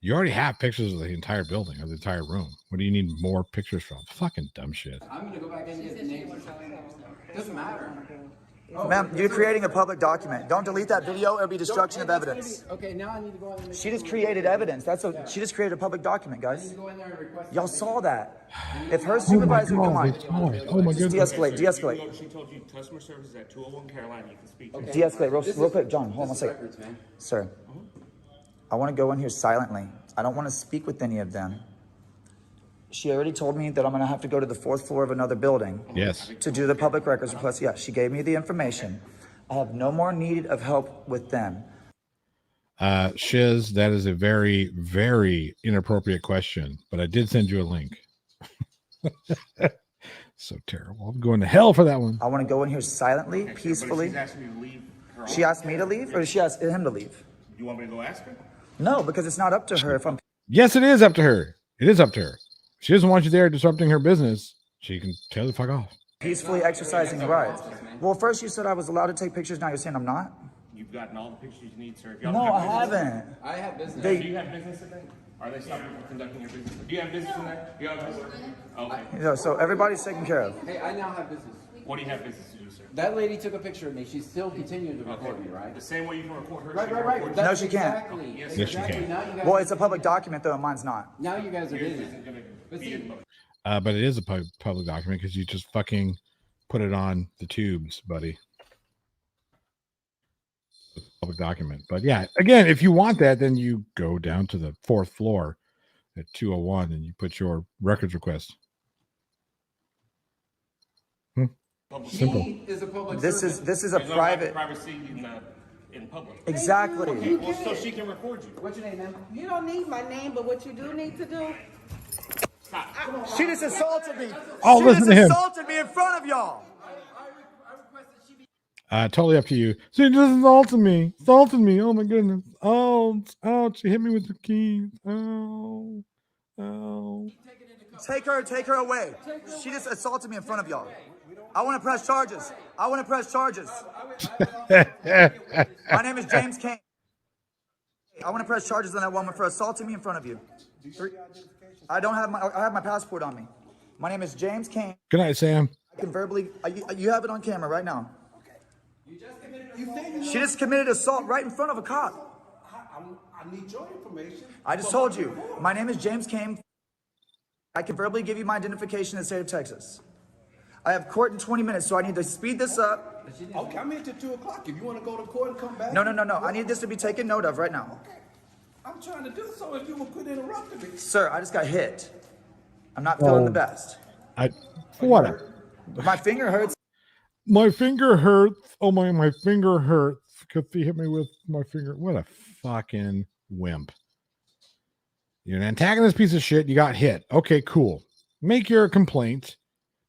You already have pictures of the entire building, of the entire room. What do you need more pictures from? Fucking dumb shit. I'm gonna go back in and get the names. Doesn't matter. Ma'am, you're creating a public document. Don't delete that video. It'll be destruction of evidence. Okay, now I need to go in and She just created evidence. She just created a public document, guys. go in there and request. Y'all saw that. If her supervisor, come on, It's hard. Oh my just goodness. de-escalate. She told you customer service is at 201 Carolina. You can speak to De-escalate real quick. John, hold on one second. Records, man. Sir, I want to go in here silently. I don't want to speak with any of them. She already told me that I'm going to have to go to the 4th floor of another building Yes. to do the public records request. Yeah, she gave me the information. I have no more need of help with them. Shiz, that is a very, very inappropriate question, but I did send you a link. So terrible. I'm going to hell for that one. I want to go in here silently, peacefully. She's asking you to leave her She asked me to leave, or did she ask him to leave? You want me to go ask her? No, because it's not up to her if I'm Yes, it is up to her. It is up to her. She doesn't want you there disrupting her business. She can tell the fuck off. peacefully exercising rights. Well, first you said I was allowed to take pictures. Now you're saying I'm not? You've gotten all the pictures you need, sir. If y'all No, don't I have business- haven't. I have business. Do you have business in there? Are they stopping you from conducting your business? Do you have business in there? Do you have business? Okay. You know, so everybody's taken care of. Hey, I now have business. What do you have business to do, sir? That lady took a picture of me. She's still continuing to record me, right? The same way you can report her. Right, she right, can right. record That's No, she can't. Exactly. Yes, she exactly. can. Now you guys, Well, it's a public document though, and mine's not. now you guys are Yours busy. isn't gonna But be see, in public. But it is a public document because you just fucking put it on the tubes, buddy. Public document. But yeah, again, if you want that, then you go down to the 4th floor at 201 and you put your records request. Public. Simple. he is a public This servant. is a There's no right to private. privacy in public. Exactly. Well, so she can record you. What's your name, ma'am? You don't need my name, but what you do need to do, She just assaulted me. Oh, She listen just to him. assaulted me in front of y'all. Totally up to you. She just assaulted me. Assaulted me. Oh my goodness. Oh, she hit me with the keys. Oh. Take her away. She just assaulted me in front of y'all. I want to press charges. My name is James Kane. I want to press charges on that woman for assaulting me in front of you. I have my passport on me. My name is James Kane. Good night, Sam. I can verbally, you have it on camera right now. You say you She just committed assault right in front of a cop. I need your information. I just told you, my name is James Kane. I can verbally give you my identification in the state of Texas. I have court in 20 minutes, so I need to speed this up. Okay, I'm here till 2 o'clock. If you want to go to court and come back. No. I need this to be taken note of right now. I'm trying to do so if you will quit interrupting me. Sir, I just got hit. I'm not feeling the best. What? My finger hurts. My finger hurts. Oh my finger hurts because he hit me with my finger. What a fucking wimp. You're an antagonist piece of shit. You got hit. Okay, cool. Make your complaint.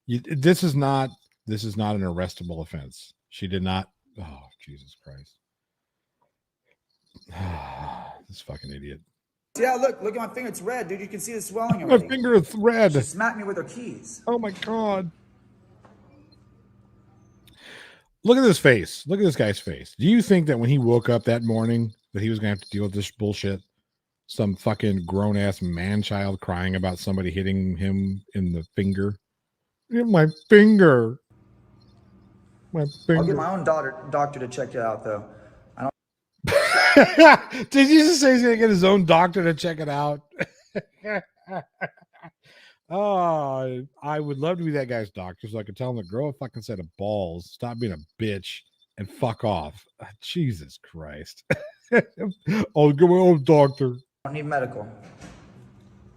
This is not an arrestable offense. She did not. Oh, Jesus Christ. This fucking idiot. Yeah, look at my finger. It's red, dude. You can see the swelling My already. finger is red. She smacked me with her keys. Oh my God. Look at this face. Look at this guy's face. Do you think that when he woke up that morning that he was going to have to deal with this bullshit? Some fucking grown-ass man-child crying about somebody hitting him in the finger? My finger. My finger. I'll get my own doctor to check it out, though. Did you just say he's going to get his own doctor to check it out? Oh, I would love to be that guy's doctor so I could tell him to grow a fucking set of balls, stop being a bitch, and fuck off. Jesus Christ. I'll get my own doctor. I don't need medical.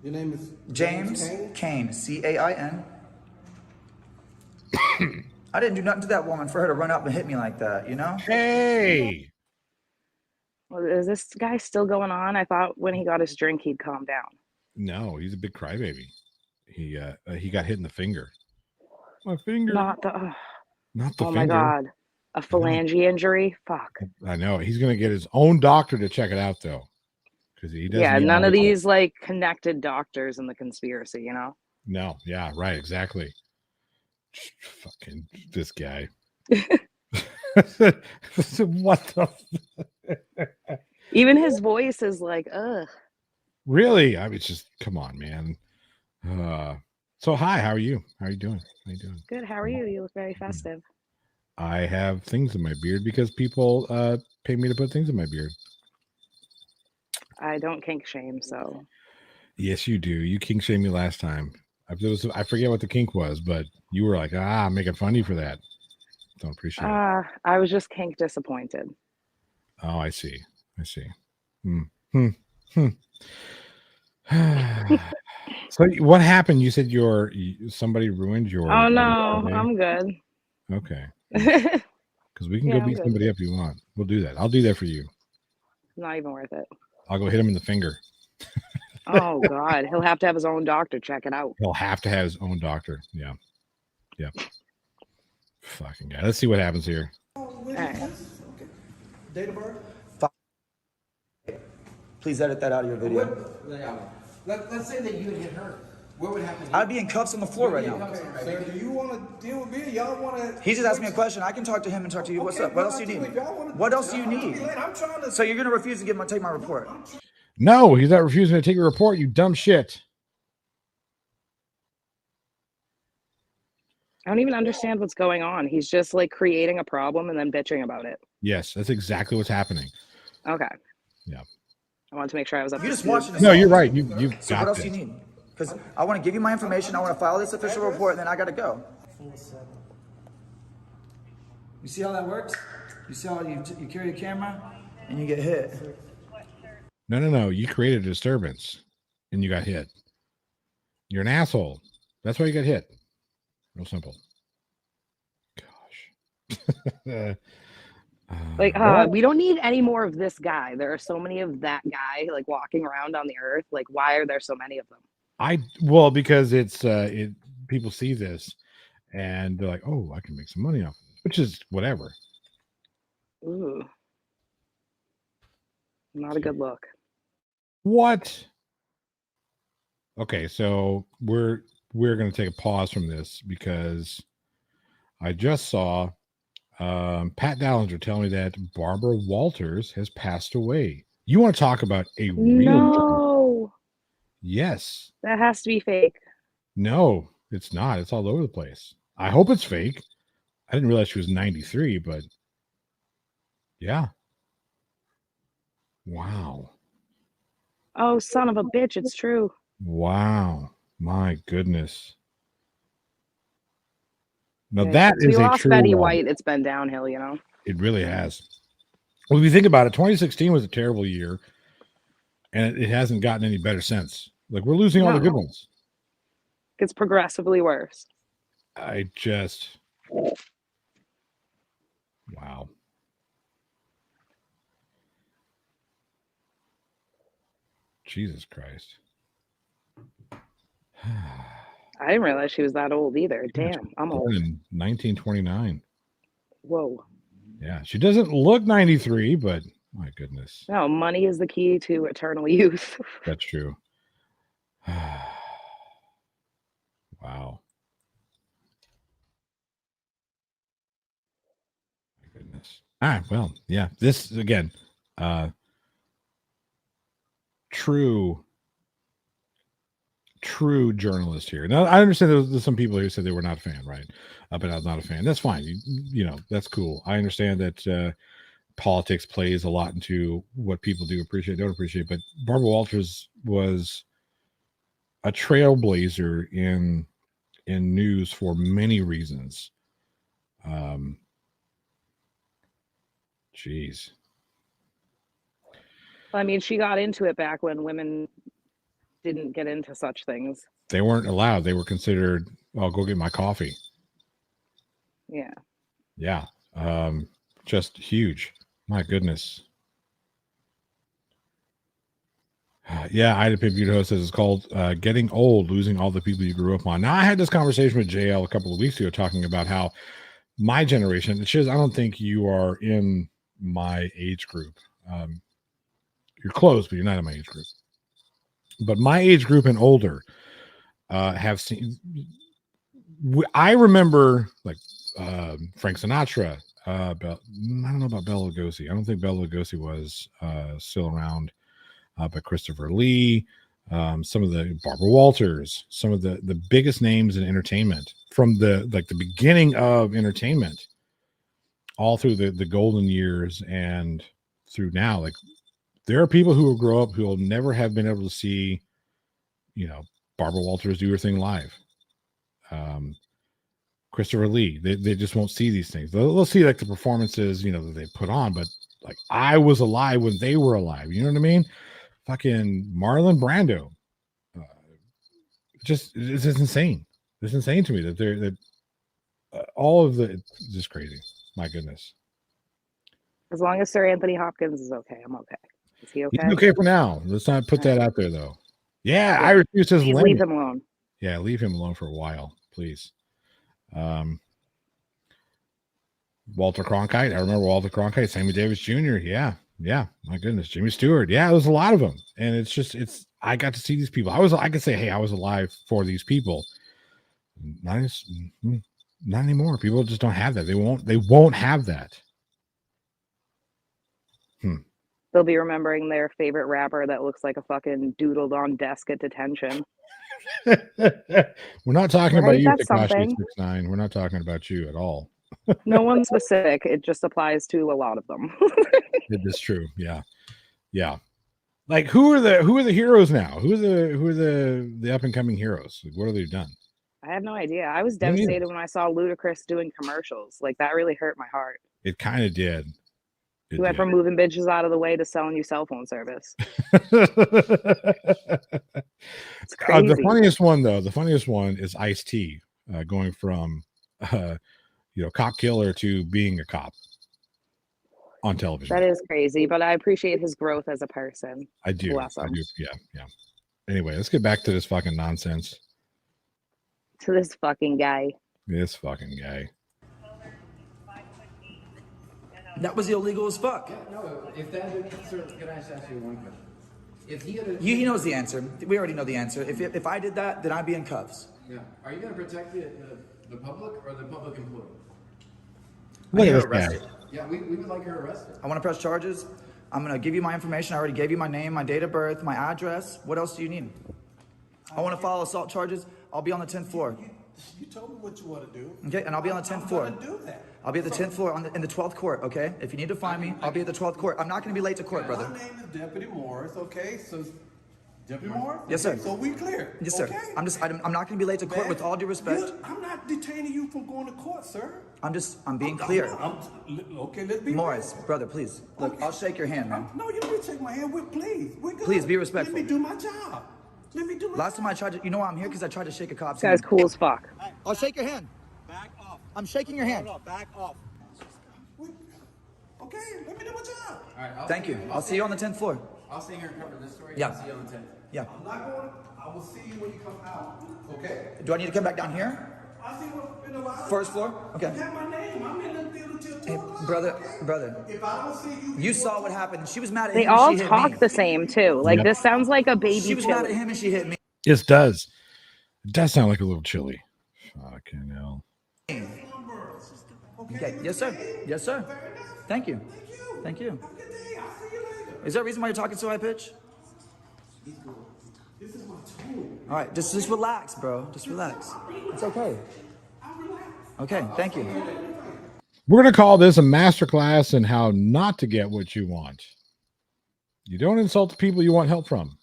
Your name is James Kane, C-A-I-N. I didn't do nothing to that woman for her to run up and hit me like that, you know? Hey. Well, is this guy still going on? I thought when he got his drink, he'd calm down. No, he's a big crybaby. He got hit in the finger. My finger. Not the finger. Oh my God. A phalange injury? Fuck. I know. He's going to get his own doctor to check it out, though. Because he doesn't. Yeah, need none of medical. these like connected doctors in the conspiracy, you know? No, yeah, right, exactly. Fucking this guy. What the? Even his voice is like, ugh. Really? I mean, just come on, man. So hi, how are you? How are you doing? How you doing? Good. How are you? You look very festive. I have things in my beard because people pay me to put things in my beard. I don't kink shame, so Yes, you do. You kink shamed me last time. I forget what the kink was, but you were like, I'm making fun of you for that. Don't appreciate it. I was just kink disappointed. Oh, I see. So what happened? You said somebody ruined your. Oh no, I'm good. Okay. Because we can Yeah, go I'm beat good. somebody up if you want. We'll do that. I'll do that for you. Not even worth it. I'll go hit him in the finger. Oh God, he'll have to have his own doctor check it out. He'll have to have his own doctor. Yeah. Yeah. Fucking guy. Let's see what happens here. Alright. Okay. Date of birth? Please edit that out of your video. Let's say that you had hit her. What would happen? I'd be in cuffs on the floor right now. Sir, do you want to deal with me? Y'all want to? He just asked me a question. I can talk to him and talk to you. What's up? What else do you need? What else do you need? I'm trying to. So you're gonna refuse to take my report? No, he's not refusing to take a report, you dumb shit. I don't even understand what's going on. He's just like creating a problem and then bitching about it. Yes, that's exactly what's happening. Okay. Yeah. I wanted to make sure I was up You to just speed. watching this. No, you're right. You've So got what else this. do you need? Because I want to give you my information. I want to file this official report, and then I got to go. You see how that works? You see how you carry a camera and you get hit. No. You created a disturbance and you got hit. You're an asshole. That's why you got hit. Real simple. Gosh. Like, we don't need any more of this guy. There are so many of that guy like walking around on the earth. Like, why are there so many of them? Because it's people see this and they're like, oh, I can make some money off of this, which is whatever. Ooh. Not a good look. What? Okay, so we're going to take a pause from this because I just saw Pat Dallinger tell me that Barbara Walters has passed away. You want to talk about a real No, Yes. that has to be fake. No, it's not. It's all over the place. I hope it's fake. I didn't realize she was 93, but yeah. Wow. Oh, son of a bitch, it's true. Wow. My goodness. Now Yeah, that since is we a lost true Betty White, it's been downhill, you know. It really has. Well, if you think about it, 2016 was a terrible year, and it hasn't gotten any better since. Like, we're losing all the No. good ones. It's progressively worse. I just wow. Jesus Christ. I didn't realize she was that old either. Damn, I'm old. Born in 1929. Whoa. Yeah, she doesn't look 93, but my goodness. No, money is the key to eternal youth. That's true. Wow. My goodness. All right, well, yeah. This again, true journalist here. Now I understand there's some people who said they were not a fan, right? But I was not a fan. That's fine. You know, that's cool. I understand that politics plays a lot into what people do appreciate, don't appreciate. But Barbara Walters was a trailblazer in news for many reasons. Jeez. I mean, she got into it back when women didn't get into such things. They weren't allowed. They were considered, I'll go get my coffee. Yeah. Yeah. Just huge. My goodness. Yeah, Ida Pimputo says it's called Getting Old, Losing All the People You Grew Up On. Now, I had this conversation with JL a couple of weeks ago talking about how my generation, I don't think you are in my age group. You're close, but you're not in my age group. But my age group and older have seen. I remember like Frank Sinatra. I don't know about Bela Lugosi. I don't think Bela Lugosi was still around. But Christopher Lee, some of the Barbara Walters, some of the biggest names in entertainment from the beginning of entertainment, all through the golden years and through now. Like, there are people who will grow up who will never have been able to see, Barbara Walters do her thing live. Christopher Lee, they just won't see these things. They'll see like the performances, that they put on, but like I was alive when they were alive. You know what I mean? Fucking Marlon Brando. It's insane. It's insane to me that all of it's just crazy. My goodness. As long as Sir Anthony Hopkins is okay, I'm okay. Is he He's okay? okay for now. Let's not put that out there, though. Yeah, I refuse his Please limit. leave him alone. Yeah, leave him alone for a while, please. Walter Cronkite. I remember Walter Cronkite, Sammy Davis Jr. Yeah. My goodness, Jimmy Stewart. Yeah, there's a lot of them, and I got to see these people. I could say, hey, I was alive for these people. Not anymore. People just don't have that. They won't have that. They'll be remembering their favorite rapper that looks like a fucking doodled on desk at detention. We're not talking about Right? you, That's Tekashi something. 6ix9ine. We're not talking about you at all. No one specific. It just applies to a lot of them. It is true. Yeah. Like who are the heroes now? Who are the up and coming heroes? Like, what have they done? I have no idea. I was Me neither. devastated when I saw Ludacris doing commercials. Like that really hurt my heart. It kind of did. He went from moving bitches out of the way to selling you cell phone service. It's crazy. The funniest one is Ice-T going from cop killer to being a cop on television. That is crazy, but I appreciate his growth as a person. I do. Bless him. Yeah. Anyway, let's get back to this fucking nonsense. To this fucking guy. This fucking guy. That was illegal as fuck. No, if that, sir, can I just ask you one question? If he had He knows the answer. We already know the answer. If I did that, then I'd be in cuffs. yeah, are you going to protect the public or the public employee? Look at this arrested. guy. Yeah, we would like her arrested. I want to press charges. I'm going to give you my information. I already gave you my name, my date of birth, my address. What else do you need? I want to file assault charges. I'll be on the 10th floor. You told me what you want to do. Okay, and I'll be on the 10th floor. I'm gonna do that. I'll be at the 10th floor in the 12th court, okay? If you need to find me, I'll be at the 12th court. I'm not going to be late to court, brother. My name is Deputy Morris, okay? So, Deputy Morris? Yes, sir. Okay, so we clear. Yes, sir. Okay? I'm not going to be late to court with all due respect. I'm not detaining you from going to court, sir. I'm being clear. Okay, let's be Morris, brother, please. Look, I'll shake your hand, man. No, you don't need to shake my hand. Please. We're good. Please, be respectful. Let me do my job. Last time I tried to, you know why I'm here? Because I tried to shake a cop's This guy's hand. cool as fuck. I'll shake your hand. Back off. I'm shaking your hand. Back off. Okay, let me do my job. All right, Thank you. I'll see you on the 10th floor. I'll stay here and cover this story. Yeah. I'll see you on the 10th. Yeah. I'm not going. I will see you when you come out. Okay? Do I need to come back down here? I'll see you in a while. First floor? Okay. You have my name. I'm in the theater till 2 Hey, o'clock. brother. If I don't see you, You saw what happened. She was mad at They him. all she hit talk me. the same too. Like Yep. this sounds like a baby She was mad at chili. him and she hit me. It does. It does sound like a little chilly. Fucking hell. Okay. Yes, sir. Yes, sir. Thank you. Thank you. Is there a reason why you're talking so high pitch? This is my tool. All right. Just relax, bro. Just relax. It's okay. Okay. Thank you. We're going to call this a masterclass in how not to get what you want. You don't insult the people you want help from.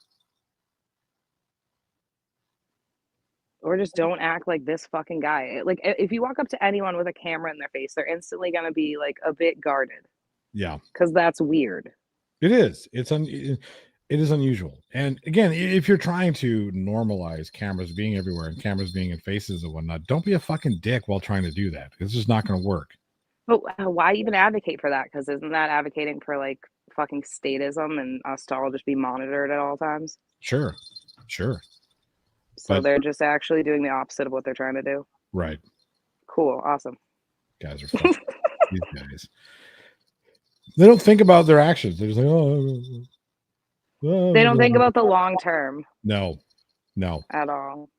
Or just don't act like this fucking guy. Like if you walk up to anyone with a camera in their face, they're instantly gonna be like a bit guarded. Yeah, because that's weird. It is. It is unusual. And again, if you're trying to normalize cameras being everywhere and cameras being in faces and whatnot, don't be a fucking dick while trying to do that. It's just not going to work. But why even advocate for that? Because isn't that advocating for like fucking statism and us to all just be monitored at all times? Sure. So But- they're just actually doing the opposite of what they're trying to do. Right. Cool. Awesome. Guys are fucking these guys. They don't think about their actions. They're just like, They don't think about the long term No. at all.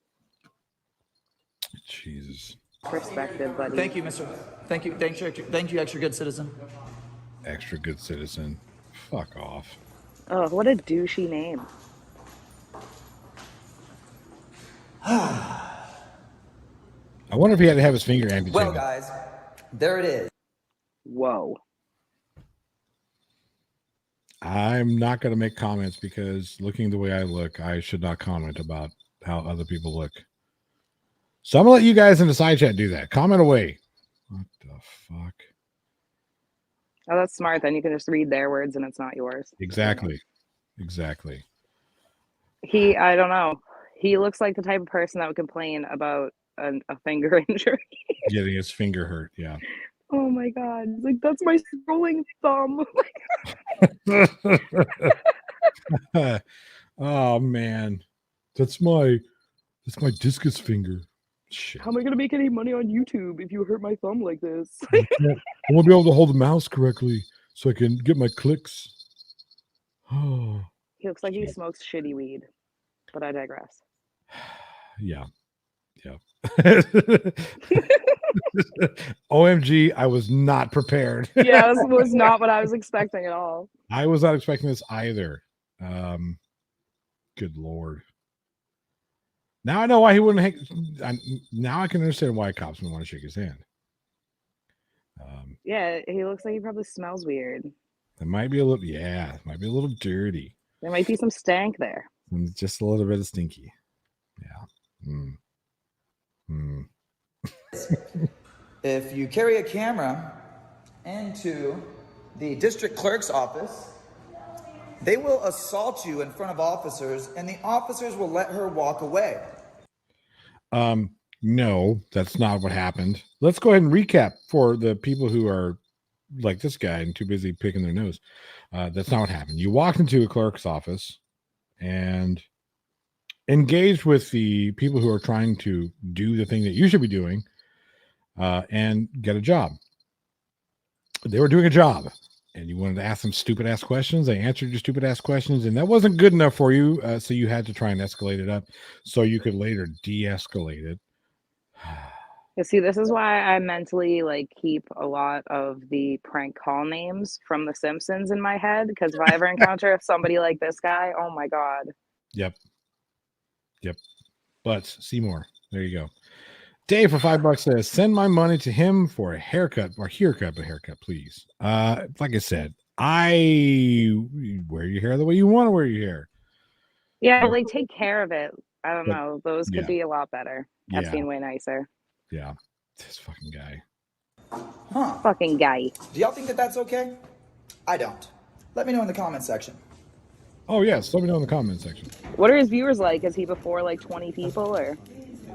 Jesus. Perspective, buddy. Thank you, mister. Thank you. Thank you, extra good citizen. Extra good citizen. Fuck off. Oh, what a douchey name. I wonder if he had to have his finger amputated. Well, guys, there it is. Whoa. I'm not going to make comments because looking the way I look, I should not comment about how other people look. So I'm going to let you guys in the side chat do that. Comment away. What the fuck? Oh, that's smart. Then you can just read their words and it's not yours. Exactly. I don't know. He looks like the type of person that would complain about a finger injury. Getting his finger hurt. Yeah. Oh my God. Like, that's my scrolling thumb. Oh man, that's my discus finger. Shit. How am I gonna make any money on YouTube if you hurt my thumb like this? I won't be able to hold the mouse correctly, so I can get my clicks. Oh, He looks like he smokes shitty weed, but I digress. yeah. OMG, I was not prepared. Yeah, this was not what I was expecting at all. I was not expecting this either. Good Lord. Now I know why he wouldn't. Now I can understand why cops would want to shake his hand. Yeah, he looks like he probably smells weird. It might be a little, might be a little dirty. There might be some stank there. And just a little bit of stinky. Yeah. If you carry a camera into the district clerk's office, they will assault you in front of officers, and the officers will let her walk away. No, that's not what happened. Let's go ahead and recap for the people who are like this guy and too busy picking their nose. That's not what happened. You walked into a clerk's office and engaged with the people who are trying to do the thing that you should be doing and get a job. They were doing a job and you wanted to ask them stupid ass questions. They answered your stupid ass questions and that wasn't good enough for you. So you had to try and escalate it up so you could later de-escalate it. You see, this is why I mentally keep a lot of the prank call names from The Simpsons in my head, because if I ever encounter somebody like this guy, oh my god. Yep. But Seymour, there you go. Dave for $5 says, send my money to him for a haircut or haircut, but haircut, please. Like I said, I wear your hair the way you want to wear your hair. Yeah, take care of it. I don't know. Those could be a lot better. I've seen way nicer. Yeah. This fucking guy. Huh. Fucking guy. Do y'all think that that's okay? I don't. Let me know in the comment section. Oh, yes. Let me know in the comment section. What are his viewers like? Is he before 20 people or?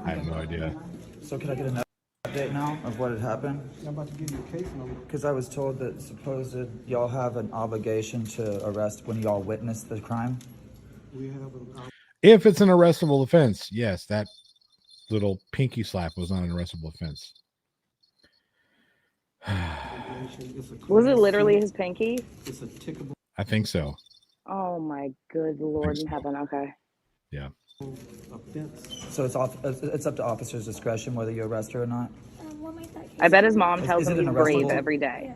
I have no idea. So could I get an update now of what had happened? I'm about to give you a case number. Because I was told that supposed y'all have an obligation to arrest when y'all witnessed the crime. We have If it's an arrestable offense, yes, that little pinky slap was not an arrestable offense. Was it literally his pinky? It's a tickable I think so. Oh my good Lord in heaven. Okay. Yeah. offense. So it's up to officer's discretion whether you arrest her or not? I bet his mom tells Is it him an he's brave arrestable- every day.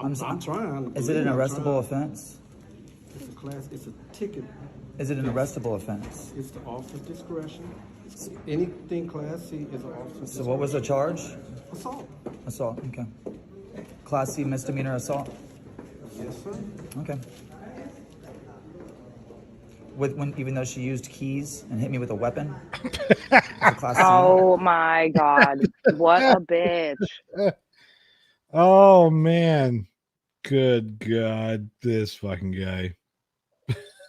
I'm trying. Is it an arrestable offense? It's a class. It's a ticket. Is it an arrestable offense? It's the officer's discretion. Anything class C is an officer's So what was the charge? assault. Assault, okay. Class C misdemeanor assault? Yes, sir. Okay. Even though she used keys and hit me with a weapon? It's a class C. Oh my God. What a bitch. Oh man. Good God, this fucking guy.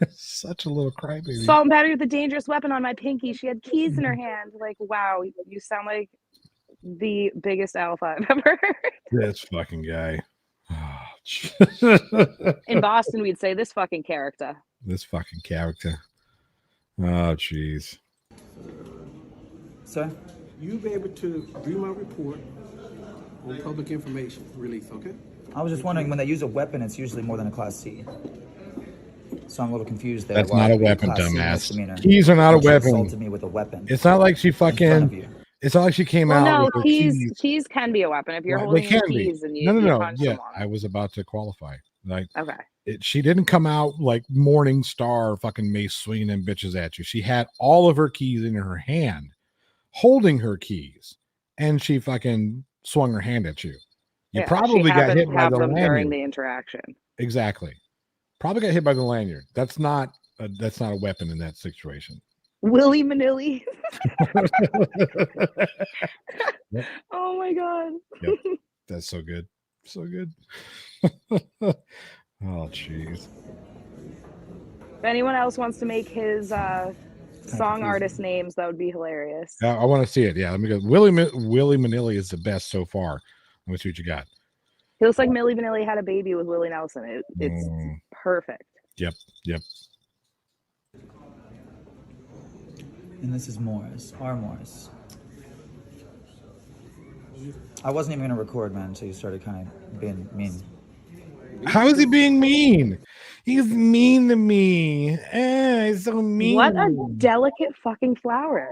Such a little crybaby. Salt and battery with a dangerous weapon on my pinky. She had keys in her hand. Like, wow, you sound like the biggest alpha I've ever heard. This fucking guy. In Boston, we'd say this fucking character. This fucking character. Oh, jeez. Sir? You'll be able to view my report on public information release, okay? I was just wondering, when they use a weapon, it's usually more than a class C. So I'm a little confused there. That's Why not a would it be weapon, class C dumbass. misdemeanor? Keys are not a She weapon. assaulted me with a weapon. It's not like she in front of fucking. you. It's not like she came Well, out. no, with her keys can be a weapon if you're Right, holding they your can be. keys and you, No. punch Yeah, someone. I was about to qualify. Like, Okay. she didn't come out like Morning Star fucking mace swinging them bitches at you. She had all of her keys in her hand, holding her keys, and she fucking swung her hand at you. You Yeah, probably she got happened hit to by have the them during lanyard. the interaction. Exactly. Probably got hit by the lanyard. That's not a weapon in that situation. Willy Manilly. Yep. Oh my God. Yep. That's so good. So good. Oh, jeez. If anyone else wants to make his song artist names, that would be hilarious. I want to see it. Yeah, let me go. Willie Manilli is the best so far. Let me see what you got. He looks like Milli Vanilli had a baby with Willie Nelson. It's perfect. Yep. And this is Morris, our Morris. I wasn't even gonna record, man, until you started kind of being mean. How is he being mean? He's mean to me. He's so mean. What a delicate fucking flower.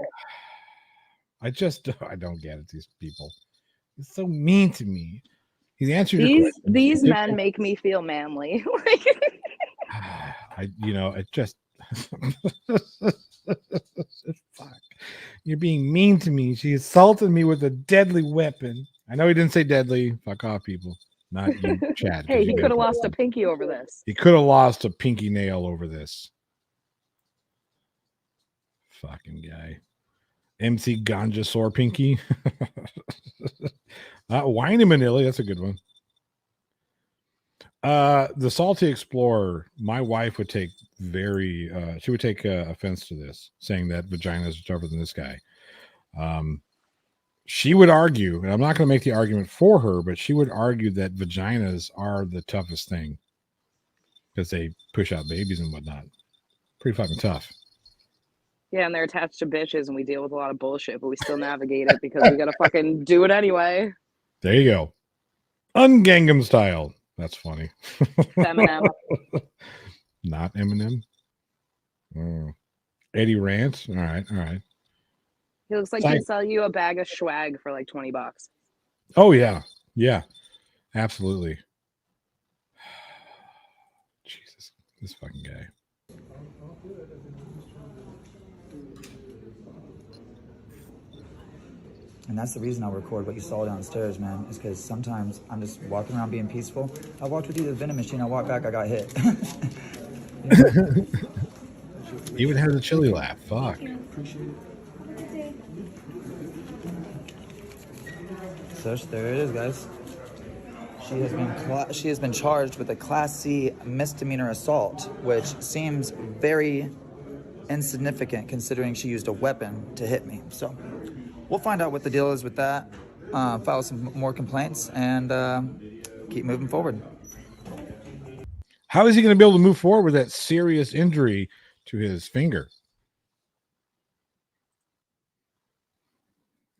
I don't get it. These people. He's so mean to me. He's answered These men make me feel manly. It just fuck. You're being mean to me. She assaulted me with a deadly weapon. I know he didn't say deadly. Fuck off, people. Not you, Chad. Hey, he could have lost a pinky over this. He could have lost a pinky nail over this. Fucking guy. MC Ganja Sore Pinky. Whiny Manili, that's a good one. The Salty Explorer, my wife would take offense to this, saying that vaginas are tougher than this guy. She would argue, and I'm not going to make the argument for her, but she would argue that vaginas are the toughest thing because they push out babies and whatnot. Pretty fucking tough. Yeah, and they're attached to bitches, and we deal with a lot of bullshit, but we still navigate it because we gotta fucking do it anyway. There you go. Ungangnam Style. That's funny. Eminem. Not Eminem. Eddie Rant. All right. He looks like he'd sell you a bag of swag for like $20. Oh yeah. Absolutely. Jesus, this fucking guy. And that's the reason I record what you saw downstairs, man, is because sometimes I'm just walking around being peaceful. I walked with you to the vending machine. I walked back, I got hit. Even has a chili laugh. Fuck. So there it is, guys. She has been charged with a Class C misdemeanor assault, which seems very insignificant considering she used a weapon to hit me. So we'll find out what the deal is with that, file some more complaints, and keep moving forward. How is he going to be able to move forward with that serious injury to his finger?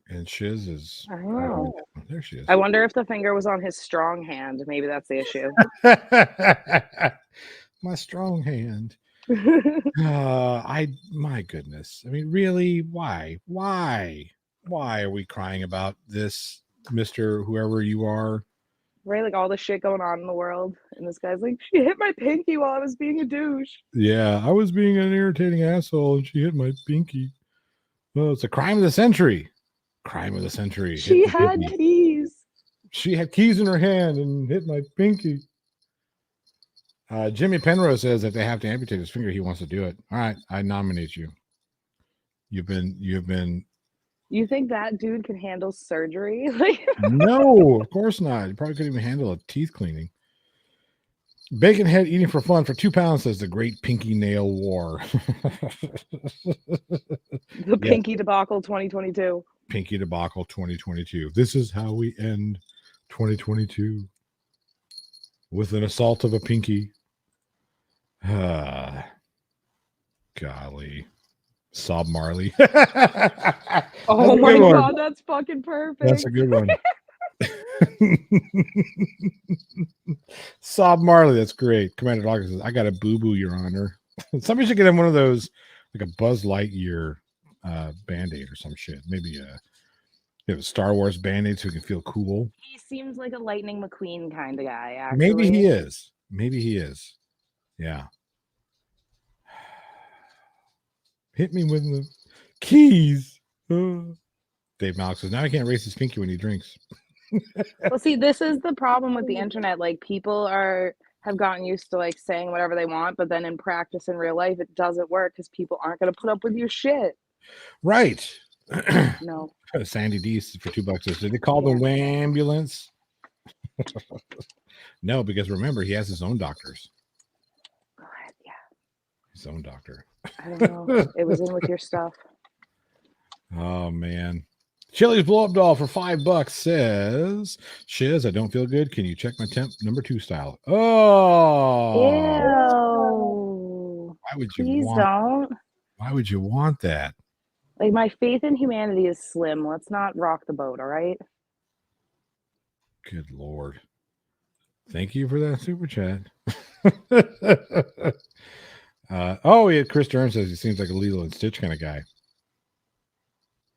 And Shiz is... I don't know. There she is. I wonder if the finger was on his strong hand. Maybe that's the issue. My strong hand. My goodness. I mean, really? Why are we crying about this, Mr. Whoever you are? Right, like all the shit going on in the world, and this guy's like, she hit my pinky while I was being a douche. Yeah, I was being an irritating asshole, and she hit my pinky. Oh, it's a crime of the century. Crime of the century. She had keys. She had keys in her hand and hit my pinky. Jimmy Penrose says that they have to amputate his finger. He wants to do it. All right, I nominate you. You have been. You think that dude can handle surgery? No, of course not. He probably couldn't even handle a teeth cleaning. Bacon head eating for fun for 2 pounds says the Great Pinky Nail War. The Pinky Debacle 2022. Pinky Debacle 2022. This is how we end 2022 with an assault of a pinky. Golly. Sob Marley. Oh my God, that's fucking perfect. That's a good one. Sob Marley, that's great. Commander Dawkins says, I got a boo-boo, Your Honor. Somebody should get him one of those, like a Buzz Lightyear Band-Aid or some shit. Maybe a Star Wars Band-Aid so he can feel cool. He seems like a Lightning McQueen kind of guy, actually. Maybe he is. Yeah. Hit me with the keys. Dave Malik says, now he can't raise his pinky when he drinks. Well, see, this is the problem with the internet. Like, people have gotten used to like saying whatever they want, but then in practice in real life, it doesn't work because people aren't going to put up with your shit. Right. No. Sandy D for $2 says, did they call the ambulance? No, because remember, he has his own doctors. Yeah. His own doctor. I don't know. It was in with your stuff. Oh, man. Chili's blow up doll for $5 says, Shiz, I don't feel good. Can you check my temp number 2 style? Oh, Why would you Please want? don't. Why would you want that? Like, my faith in humanity is slim. Let's not rock the boat, all right? Good Lord. Thank you for that super chat. Oh, yeah. Chris Durham says he seems like a Lilo and Stitch kind of guy.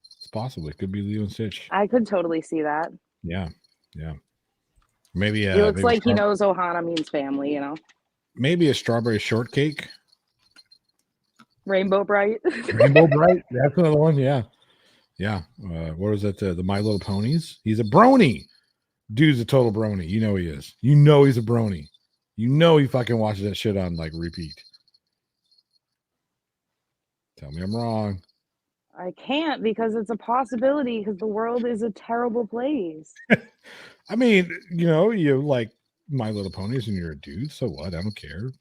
It's possible. It could be Lilo and Stitch. I could totally see that. Yeah. Maybe He looks maybe like he knows Ohana means family, you know? maybe a strawberry shortcake. Rainbow Bright. Rainbow Bright. That's another one. Yeah. What was that? The My Little Ponies. He's a brony. Dude's a total brony. You know he is. You know he's a brony. You know he fucking watches that shit on like repeat. Tell me I'm wrong. I can't because it's a possibility because the world is a terrible place. I mean, you like My Little Ponies and you're a dude, so what? I don't care.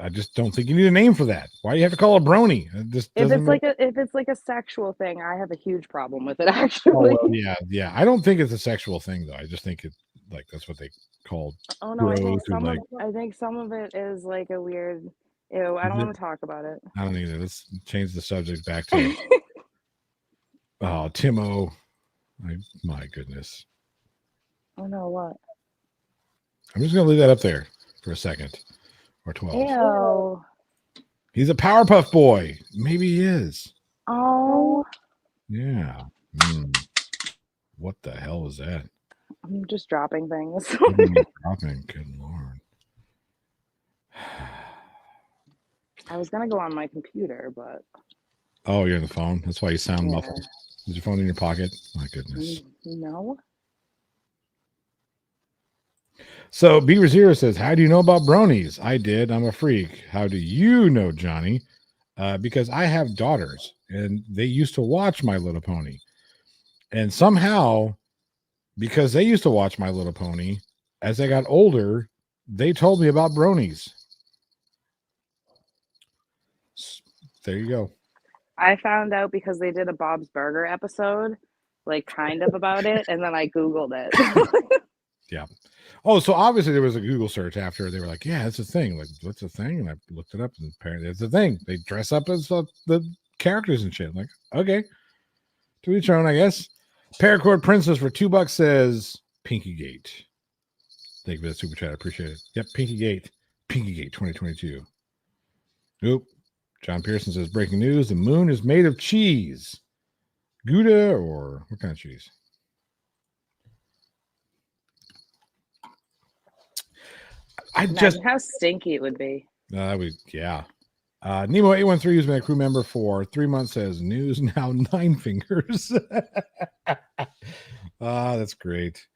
I just don't think you need a name for that. Why do you have to call it brony? If it's like a sexual thing, I have a huge problem with it actually. Yeah. I don't think it's a sexual thing though. I just think it like that's what they called. Oh no, I think bros I think some of it is like a weird. Ew, I don't want to talk about it. I don't either. Let's change the subject back to Timo. My goodness. Oh no, what? I'm just gonna leave that up there for a second or 12. Ew. He's a Powerpuff Boy. Maybe he is. Oh. Yeah. What the hell was that? I'm just dropping things. Dropping. Good Lord. I was gonna go on my computer, but oh, you're on the phone. That's why you sound muffled. Is your phone in your pocket? My goodness. No. So Beaver Zero says, "How do you know about bronies?" I did. I'm a freak. How do you know, Johnny? Because I have daughters, and they used to watch My Little Pony, and somehow, because they used to watch My Little Pony, as they got older, they told me about bronies. There you go. I found out because they did a Bob's Burger episode, like kind of about it, and then I Googled it. Yeah. Oh, so obviously there was a Google search after they were like, yeah, it's a thing. Like, what's a thing? And I looked it up, and apparently it's a thing. They dress up as the characters and shit. I'm like, okay. To each own, I guess. Paracord Princess for $2 says Pinky Gate. Thank you for that super chat. I appreciate it. Yep, Pinky Gate. Pinky Gate 2022. Nope. John Pearson says, breaking news, the moon is made of cheese. Gouda or what kind of cheese? Imagine how stinky it would be. Yeah. Nemo 813, who's been a crew member for 3 months, says news now 9 fingers. That's great.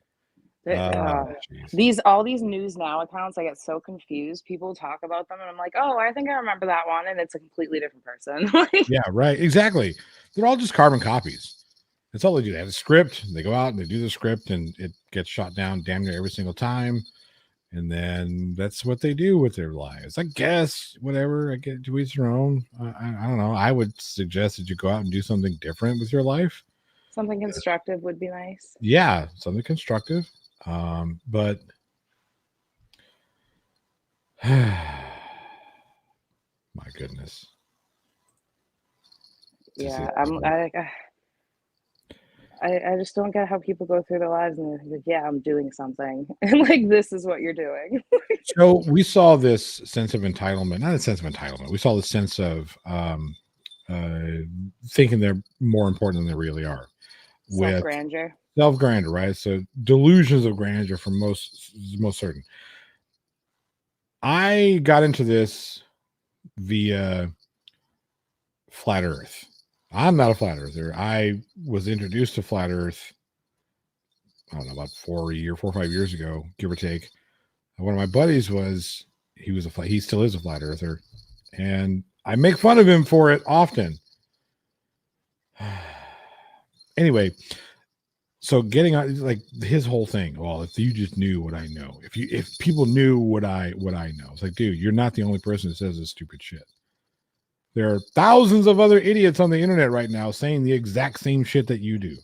All these news now accounts, I get so confused. People talk about them and I'm like, oh, I think I remember that one, and it's a completely different person. Yeah, right. Exactly. They're all just carbon copies. That's all they do. They have a script, they go out and they do the script, and it gets shot down damn near every single time. And then that's what they do with their lives. I guess, whatever. I get to each their own. I don't know. I would suggest that you go out and do something different with your life. Something constructive would be nice. Yeah, something constructive. But my goodness. Yeah, I just don't get how people go through their lives and they're like, yeah, I'm doing something. And like, this is what you're doing. So we saw this sense of entitlement, not a sense of entitlement. We saw the sense of thinking they're more important than they really are. Self-grandeur. Self-grandeur, right? So delusions of grandeur for most certain. I got into this via Flat Earth. I'm not a flat earther. I was introduced to Flat Earth, I don't know, about 4 or 5 years ago, give or take. One of my buddies he still is a flat earther, and I make fun of him for it often. Anyway, so getting on, like, his whole thing. Well, if you just knew what I know, if people knew what I know, it's like, dude, you're not the only person that says this stupid shit. There are thousands of other idiots on the internet right now saying the exact same shit that you do.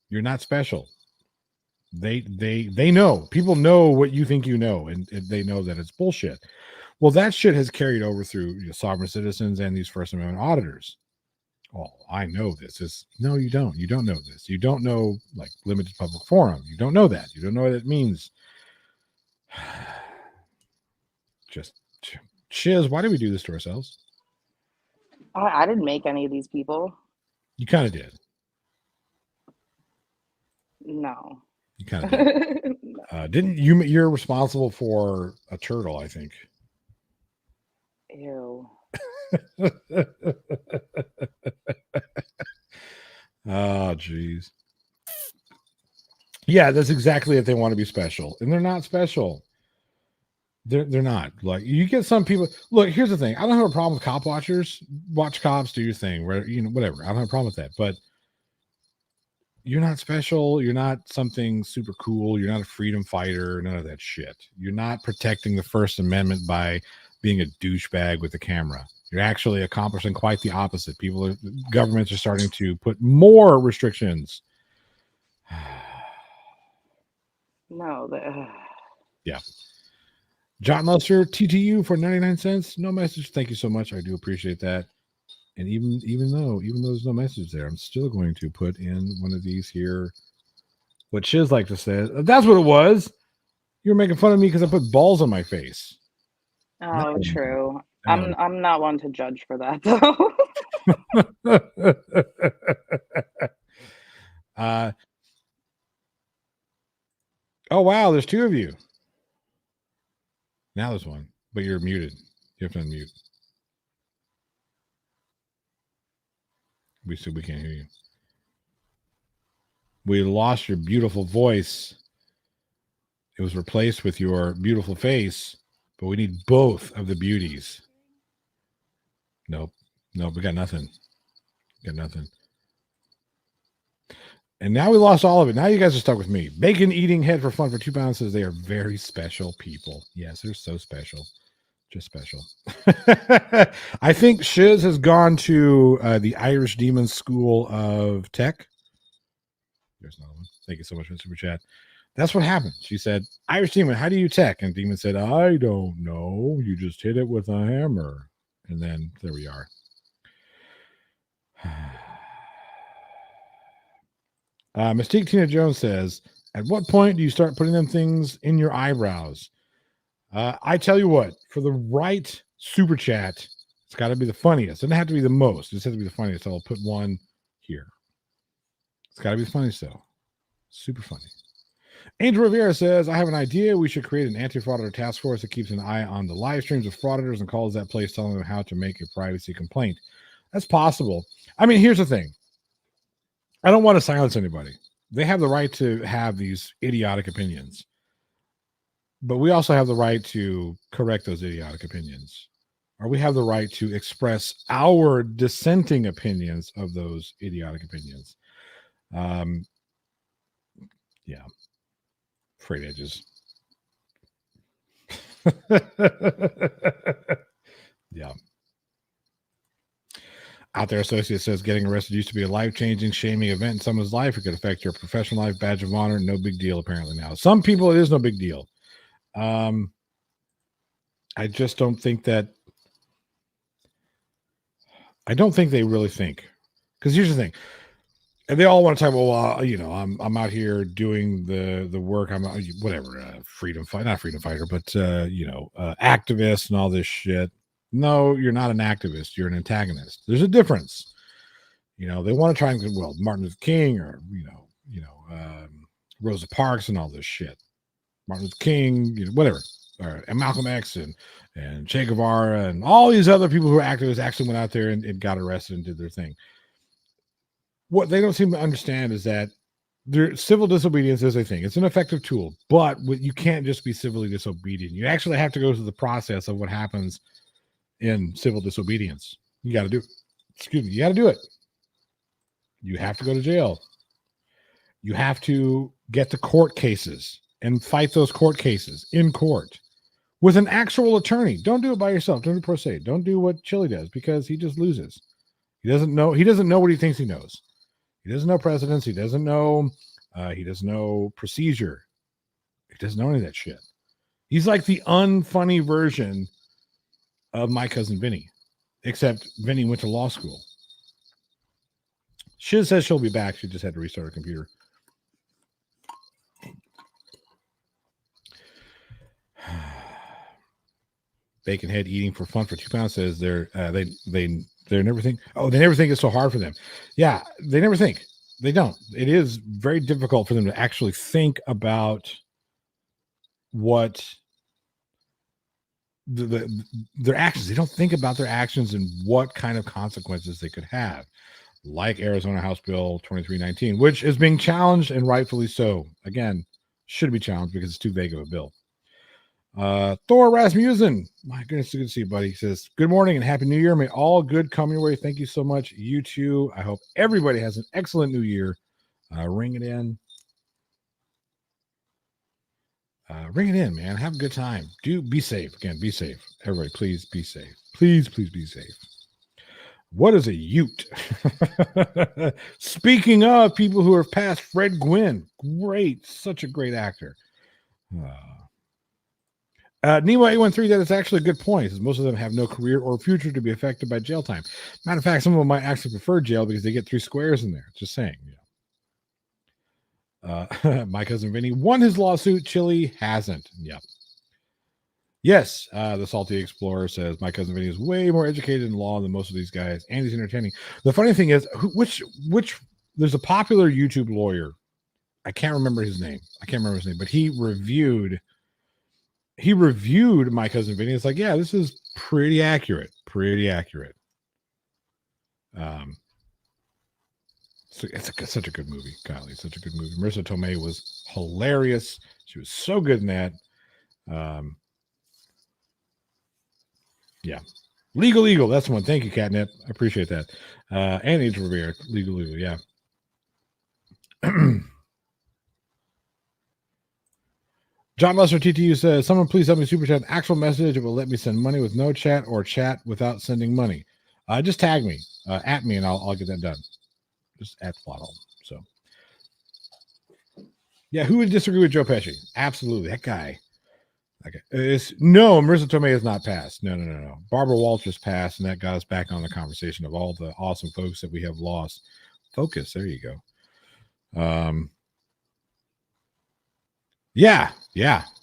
You're not special. They know. People know what you think you know, and they know that it's bullshit. Well, that shit has carried over through sovereign citizens and these First Amendment auditors. Oh, I know this. No, you don't. You don't know this. You don't know like limited public forum. You don't know that. You don't know what it means. Just shiz. Why do we do this to ourselves? I didn't make any of these people. You kind of did. No. You kind of did. Didn't you? You're responsible for a turtle, I think. Ew. Oh, geez. Yeah, that's exactly it. They want to be special, and they're not special. They're not. Like, you get some people. Look, here's the thing. I don't have a problem with cop watchers. Watch cops, do your thing. Where whatever. I don't have a problem with that. But you're not special. You're not something super cool. You're not a freedom fighter. None of that shit. You're not protecting the First Amendment by being a douchebag with a camera. You're actually accomplishing quite the opposite. Governments are starting to put more restrictions. No. Yeah. John Luster, TTU for 99 cents. No message. Thank you so much. I do appreciate that. And even though there's no message there, I'm still going to put in one of these here. What Shiz like to say. That's what it was. You were making fun of me because I put balls on my face. Oh, No. true. No. I'm not one to judge for that though. Oh wow, there's two of you. Now there's one, but you're muted. You have to unmute. We can't hear you. We lost your beautiful voice. It was replaced with your beautiful face, but we need both of the beauties. Nope, we got nothing. And now we lost all of it. Now you guys are stuck with me. Bacon eating head for fun for 2 pounds says they are very special people. Yes, they're so special. Just special. I think Shiz has gone to the Irish Demon School of Tech. There's another one. Thank you so much for the super chat. That's what happened. She said, Irish Demon, how do you tech? And Demon said, I don't know. You just hit it with a hammer. And then there we are. Mystique Tina Jones says, at what point do you start putting them things in your eyebrows? I tell you what, for the right super chat, it's got to be the funniest. It doesn't have to be the most. It just has to be the funniest. So I'll put one here. It's got to be the funniest, though. Super funny. Angel Rivera says, I have an idea. We should create an anti-frauditor task force that keeps an eye on the live streams of frauditors and calls that place telling them how to make a privacy complaint. That's possible. I mean, here's the thing. I don't want to silence anybody. They have the right to have these idiotic opinions. But we also have the right to correct those idiotic opinions. Or we have the right to express our dissenting opinions of those idiotic opinions. Yeah. Frayed edges. Yeah. Out There Associate says getting arrested used to be a life-changing, shaming event in someone's life. It could affect your professional life, badge of honor. No big deal, apparently now. Some people, it is no big deal. I just don't think that. I don't think they really think. Because here's the thing. And they all want to talk about, well, I'm out here doing the work. I'm whatever, not freedom fighter, but activist and all this shit. No, you're not an activist. You're an antagonist. There's a difference. They want to try and Martin Luther King or Rosa Parks and all this shit. Martin Luther King, whatever, and Malcolm X and Che Guevara and all these other people who are activists actually went out there and got arrested and did their thing. What they don't seem to understand is that civil disobedience is a thing. It's an effective tool, but you can't just be civilly disobedient. You actually have to go through the process of what happens in civil disobedience. You got to do it. You have to go to jail. You have to get to court cases and fight those court cases in court with an actual attorney. Don't do it by yourself. Don't do pro se. Don't do what Chili does because he just loses. He doesn't know what he thinks he knows. He doesn't know precedents. He doesn't know procedure. He doesn't know any of that shit. He's like the unfunny version of My Cousin Vinny, except Vinny went to law school. Shiz says she'll be back. She just had to restart her computer. Baconhead eating for fun for 2 pounds says they never think. Oh, they never think it's so hard for them. Yeah, they never think. They don't. It is very difficult for them to actually think about what their actions. They don't think about their actions and what kind of consequences they could have, like Arizona House Bill 2319, which is being challenged and rightfully so. Again, should be challenged because it's too vague of a bill. Thor Rasmussen, my goodness, good to see you, buddy. He says, good morning and happy new year. May all good come your way. Thank you so much. You too. I hope everybody has an excellent new year. Ring it in. Ring it in, man. Have a good time. Do be safe. Again, be safe. Everybody, please be safe. Please be safe. What is a Ute? Speaking of people who have passed, Fred Gwynn. Great. Such a great actor. Nemo 813, that is actually a good point. Says most of them have no career or future to be affected by jail time. Matter of fact, some of them might actually prefer jail because they get 3 squares in there. Just saying. My Cousin Vinny won his lawsuit. Chili hasn't. Yep. Yes, the Salty Explorer says My Cousin Vinny is way more educated in law than most of these guys, and he's entertaining. The funny thing is, which there's a popular YouTube lawyer. I can't remember his name. But he reviewed My Cousin Vinny. It's like, yeah, this is pretty accurate. So it's such a good movie, golly, such a good movie. Marissa Tomei was hilarious. She was so good in that. Yeah. Legal. That's the one. Thank you, Catnip. I appreciate that. And Angel Rivera. Legal. Yeah. John Lester TTU says, someone please help me super chat an actual message. It will let me send money with no chat or chat without sending money. Just tag me, at me, and I'll get that done. Just at Flottle. So, yeah, who would disagree with Joe Pesci? Absolutely, that guy. Okay, no, Marissa Tomei has not passed. No. Barbara Walters passed, and that got us back on the conversation of all the awesome folks that we have lost. Focus. There you go. Yeah,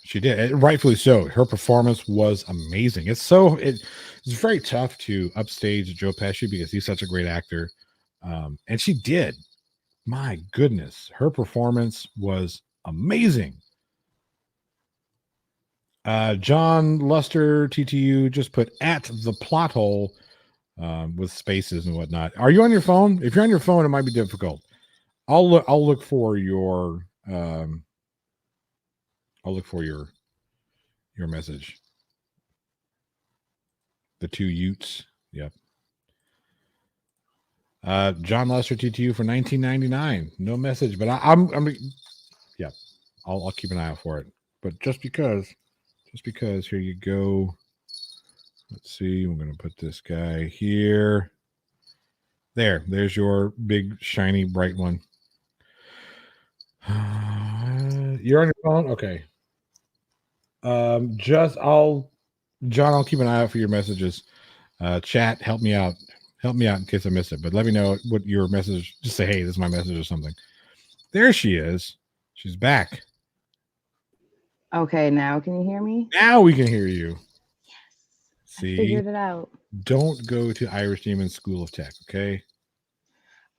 she did. Rightfully so. Her performance was amazing. It's very tough to upstage Joe Pesci because he's such a great actor. And she did. My goodness, her performance was amazing. John Luster TTU just put at the plot hole with spaces and whatnot. Are you on your phone? If you're on your phone, it might be difficult. I'll look for your message. The 2 Utes. Yep. John Lester TTU for $19.99. No message, but yeah, I'll keep an eye out for it. But just because, here you go. Let's see. We're gonna put this guy here. There's your big, shiny, bright one. You're on your phone? Okay. John, I'll keep an eye out for your messages. Chat, help me out. Help me out in case I missed it, but let me know what your message. Just say, hey, this is my message or something. There she is. She's back. Okay, now can you hear me? Now we can hear you. Yes. See, I figured it out. Don't go to Irish Demon School of Tech, okay?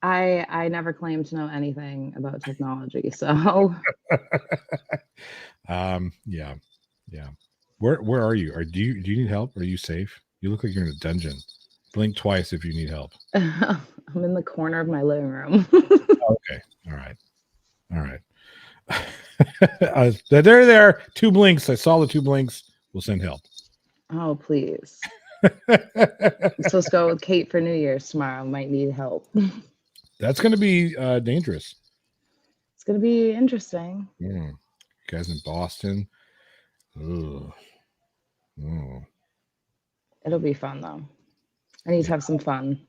I never claimed to know anything about technology, so. Yeah. Where are you? Do you need help? Are you safe? You look like you're in a dungeon. Blink twice if you need help. I'm in the corner of my living room. Okay. All right. There. 2 blinks. I saw the 2 blinks. We'll send help. Oh, please. I'm supposed to go with Kate for New Year's tomorrow. Might need help. That's going to be dangerous. It's going to be interesting. Yeah. You guys in Boston. Ooh. Oh. It'll be fun, though. I need to have some fun.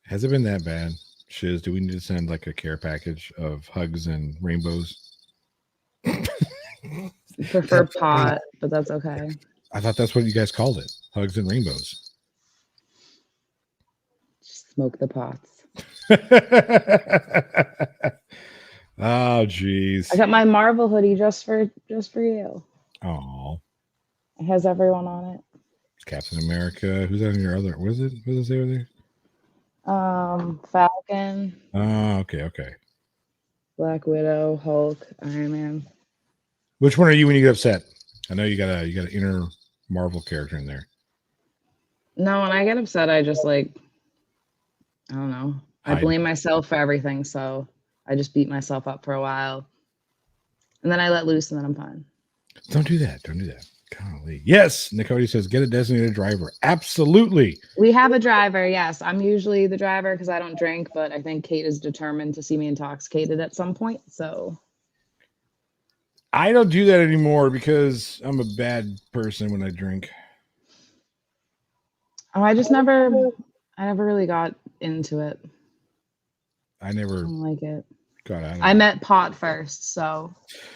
Has it been that bad? Shiz, do we need to send like a care package of hugs and rainbows? Prefer pot, but that's okay. I thought that's what you guys called it. Hugs and rainbows. Smoke the pots. Oh, jeez. I got my Marvel hoodie just for you. Oh, It has everyone on it. Captain America. Who's that in your other? What is it? What does it say over there? Falcon, Oh, okay. Black Widow, Hulk, Iron Man. Which one are you when you get upset? I know you got an inner Marvel character in there. No, when I get upset, I just like, I don't know. I blame myself for everything, so I just beat myself up for a while, and then I let loose, and then I'm fine. Don't do that. Don't do that. Golly. Yes, Nicody says, get a designated driver. Absolutely. We have a driver, yes. I'm usually the driver because I don't drink, but I think Kate is determined to see me intoxicated at some point, so. I don't do that anymore because I'm a bad person when I drink. Oh, I never really got into it. I never I don't like it. got out of I it. met pot first, so.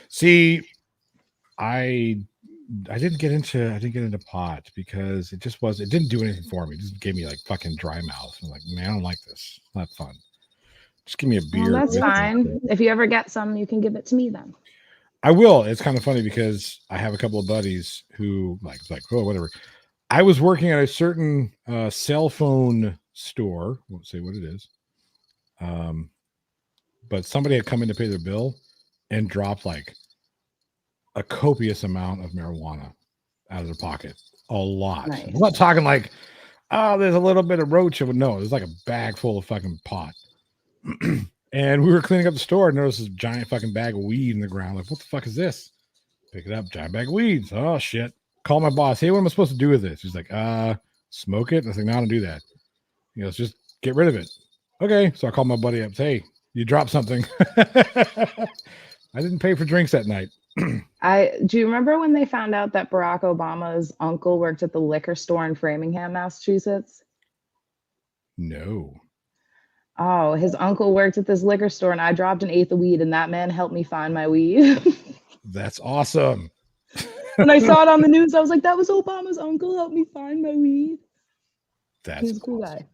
See, I didn't get into pot because it didn't do anything for me. It just gave me like fucking dry mouth. I'm like, man, I don't like this. It's not fun. Just give me a beer. Well, that's fine. If you ever get some, you can give it to me then. I will. It's kind of funny because I have a couple of buddies who like, oh, whatever. I was working at a certain cell phone store. Won't say what it is. But somebody had come in to pay their bill and dropped like a copious amount of marijuana out of their pocket. A lot. Nice. I'm not talking like, oh, there's a little bit of roach. No, there's like a bag full of fucking pot. And we were cleaning up the store and there was this giant fucking bag of weed in the ground. Like, what the fuck is this? Pick it up, giant bag of weeds. Oh shit. Call my boss. Hey, what am I supposed to do with this? He's like, smoke it. And I was like, no, I don't do that. He goes, just get rid of it. Okay. So I called my buddy up. Hey, you dropped something. I didn't pay for drinks that night. Do you remember when they found out that Barack Obama's uncle worked at the liquor store in Framingham, Massachusetts? No. Oh, his uncle worked at this liquor store and I dropped an eighth of weed and that man helped me find my weed. That's awesome. When I saw it on the news, I was like, that was Obama's uncle helped me find my weed. He's a cool guy.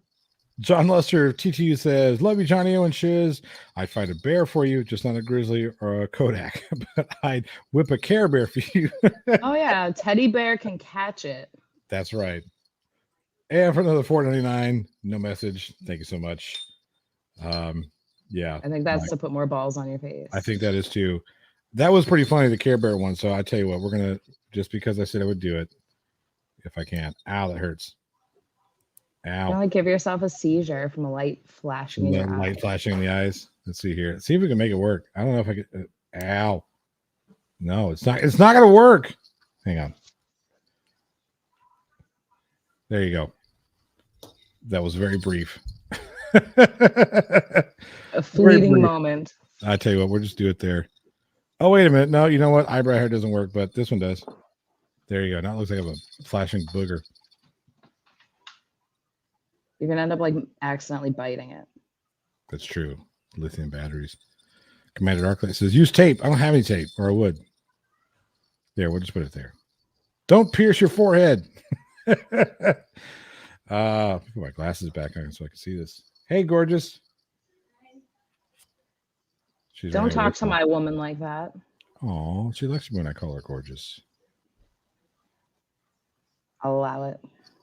John Lester TTU says, love you, Johnny O and Shiz. I'd fight a bear for you, just not a grizzly or a Kodak, but I'd whip a Care Bear for you. Oh yeah, teddy bear can catch it. That's right. And for another $4.99, no message. Thank you so much. Yeah. I think that's to put more balls on your face. I think that is too. That was pretty funny, the Care Bear one. So I tell you what, we're going to, just because I said I would do it, if I can. Ow, that hurts. Ow. You like give yourself a seizure from a light flashing in your eye. Light flashing in the eyes. Let's see here. See if we can make it work. I don't know if I could. Ow. No, it's not. It's not going to work. Hang on. There you go. That was very brief. A fleeting moment. I tell you what, we'll just do it there. Oh, wait a minute. No, you know what? Eyebrow hair doesn't work, but this one does. There you go. Now it looks like I have a flashing booger. You're gonna end up like accidentally biting it. That's true. Lithium batteries. Commander Arclight says, use tape. I don't have any tape, or I would. There, we'll just put it there. Don't pierce your forehead. Put my glasses back on so I can see this. Hey, gorgeous. Don't talk to my woman like that. Oh, she likes me when I call her gorgeous. I'll allow it.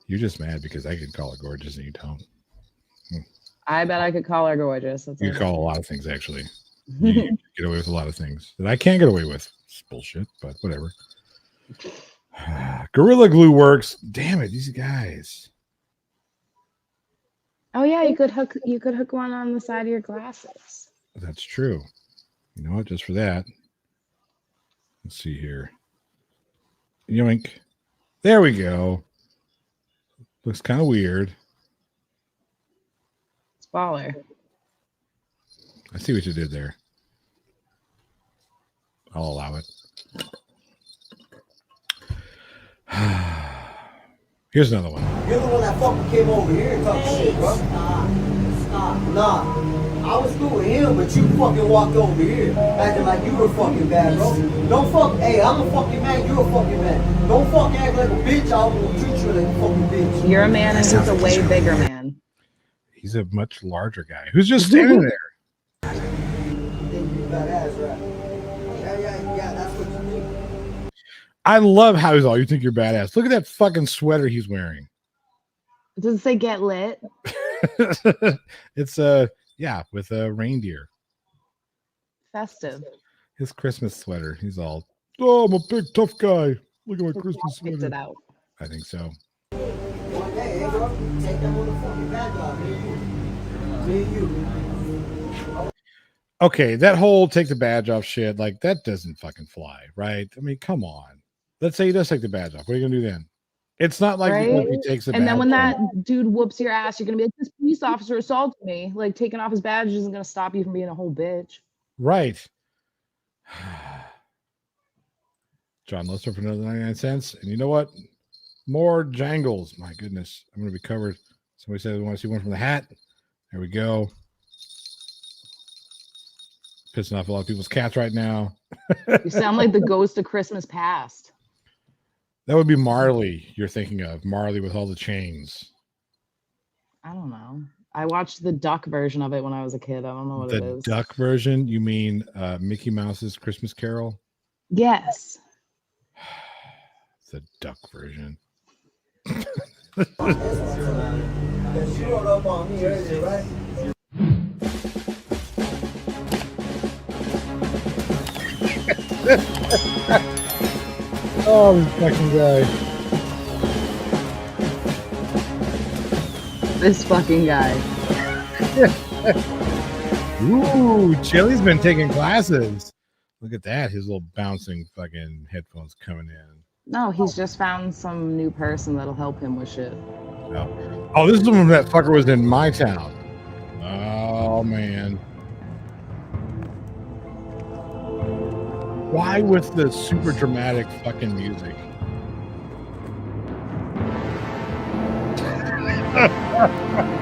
You're just mad because I can call her gorgeous and you don't. I bet I could call her gorgeous. That's you call a lot of things, actually. You get away with a lot of things that I can't get away with. It's bullshit, but whatever. Gorilla Glue works. Damn it, these guys. Oh yeah, you could hook one on the side of your glasses. That's true. You know what? Just for that. Let's see here. Yoink. There we go. Looks kind of weird. It's baller. I see what you did there. I'll allow it. Here's another one. You're the one that fucking came over here and talked shit, bro. Stop. Nah. I was cool with him, but you fucking walked over here acting like you were fucking bad, bro. Don't fuck. Hey, I'm a fucking man. You're a fucking man. Don't fucking act like a bitch. I will treat you like a fucking bitch. You're a man and he's a way bigger man. He's a much larger guy who's just standing there. You think you badass, right? Yeah. That's what you think. I love how he's all, you think you're badass. Look at that fucking sweater he's wearing. Does it say get lit? It's yeah, with a reindeer. Festive. His Christmas sweater. He's all, oh, I'm a big tough guy. Look at my Christmas Picked sweater. it out. I think so. One day, hey, bro, take that motherfucking bad dog. Me and you. Okay, that whole take the badge off shit, like that doesn't fucking fly, right? I mean, come on. Let's say he does take the badge off. What are you gonna do then? It's not like Right? he takes the And badge then when off. that dude whoops your ass, you're gonna be like, this police officer assaulted me. Like taking off his badge isn't gonna stop you from being a whole bitch. Right. John Lester for another 99 cents. And you know what? More jangles. My goodness. I'm gonna be covered. Somebody said they want to see one from the hat. There we go. Pissing off a lot of people's cats right now. You sound like the ghost of Christmas past. That would be Marley you're thinking of. Marley with all the chains. I don't know. I watched the duck version of it when I was a kid. I don't know what it The is. duck version? You mean Mickey Mouse's Christmas Carol? Yes. The duck version. She rolled up on me earlier, right? Oh, this fucking guy. This fucking guy. Ooh, Chili's been taking classes. Look at that. His little bouncing fucking headphones coming in. No, he's just found some new person that'll help him with shit. Oh, this is when that fucker was in my town. Oh, man. Why with the super dramatic fucking music?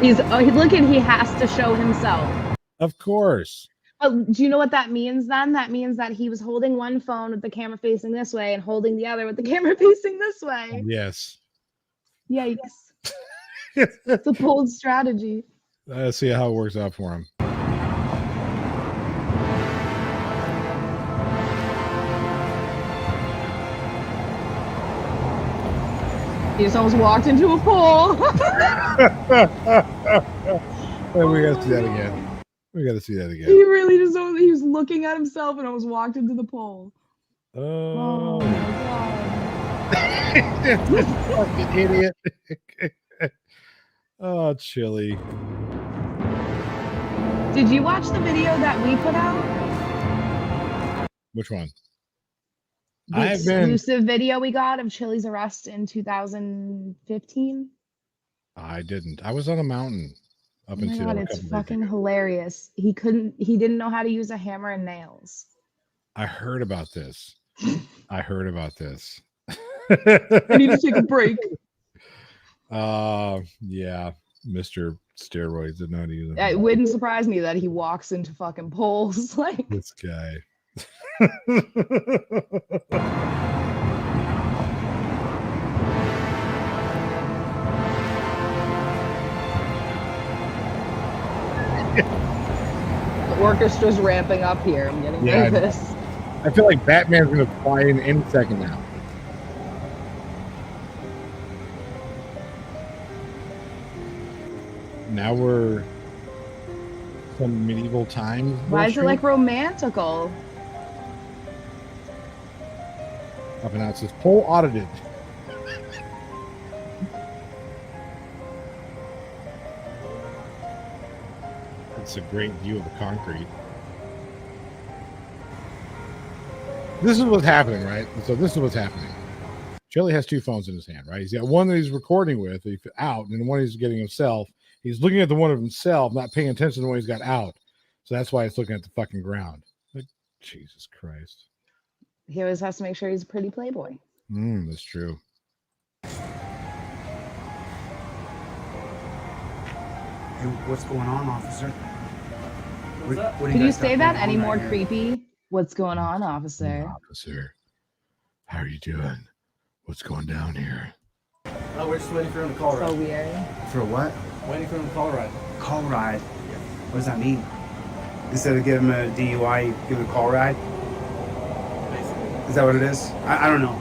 He's looking, he has to show himself. Of course. Oh, do you know what that means then? That means that he was holding one phone with the camera facing this way and holding the other with the camera facing this way. Yes. Yikes. It's a bold strategy. Let's see how it works out for him. He just almost walked into a pole. Well, we got to see that again. We got to see that again. He really just, he was looking at himself and almost walked into the pole. Oh, my God. fucking idiot. Oh, Chili. Did you watch the video that we put out? Which one? The exclusive video we got of Chili's arrest in 2015. I didn't. I was on a mountain up Oh my until God, a it's couple fucking days ago. hilarious. He didn't know how to use a hammer and nails. I heard about this. I need to take a break. Yeah, Mr. Steroids didn't know how to use them. It wouldn't surprise me that he walks into fucking poles like This guy. the orchestra's ramping up here. I'm getting Yeah, nervous. I feel like Batman's gonna fly in any second now. Now we're some medieval times. Why is it bullshit. like romantical? Up and out, it says poll audited. It's a great view of the concrete. This is what's happening, right? So this is what's happening. Chili has two phones in his hand, right? He's got one that he's recording with out, and the one he's getting himself. He's looking at the one of himself, not paying attention to the one he's got out. So that's why it's looking at the fucking ground. Like, Jesus Christ. He always has to make sure he's a pretty playboy. That's true. Hey, what's going on, officer? What do Could you guys say got that going any on more right here? creepy? What's going on, officer? Officer, how are you doing? What's going down here? Oh, we're just waiting for him to call So ride. weird. For what? Waiting for him to call ride. Call ride. What does that mean? Instead of giving him a DUI, you give him a call ride? Basically. Is that what it is? I don't know.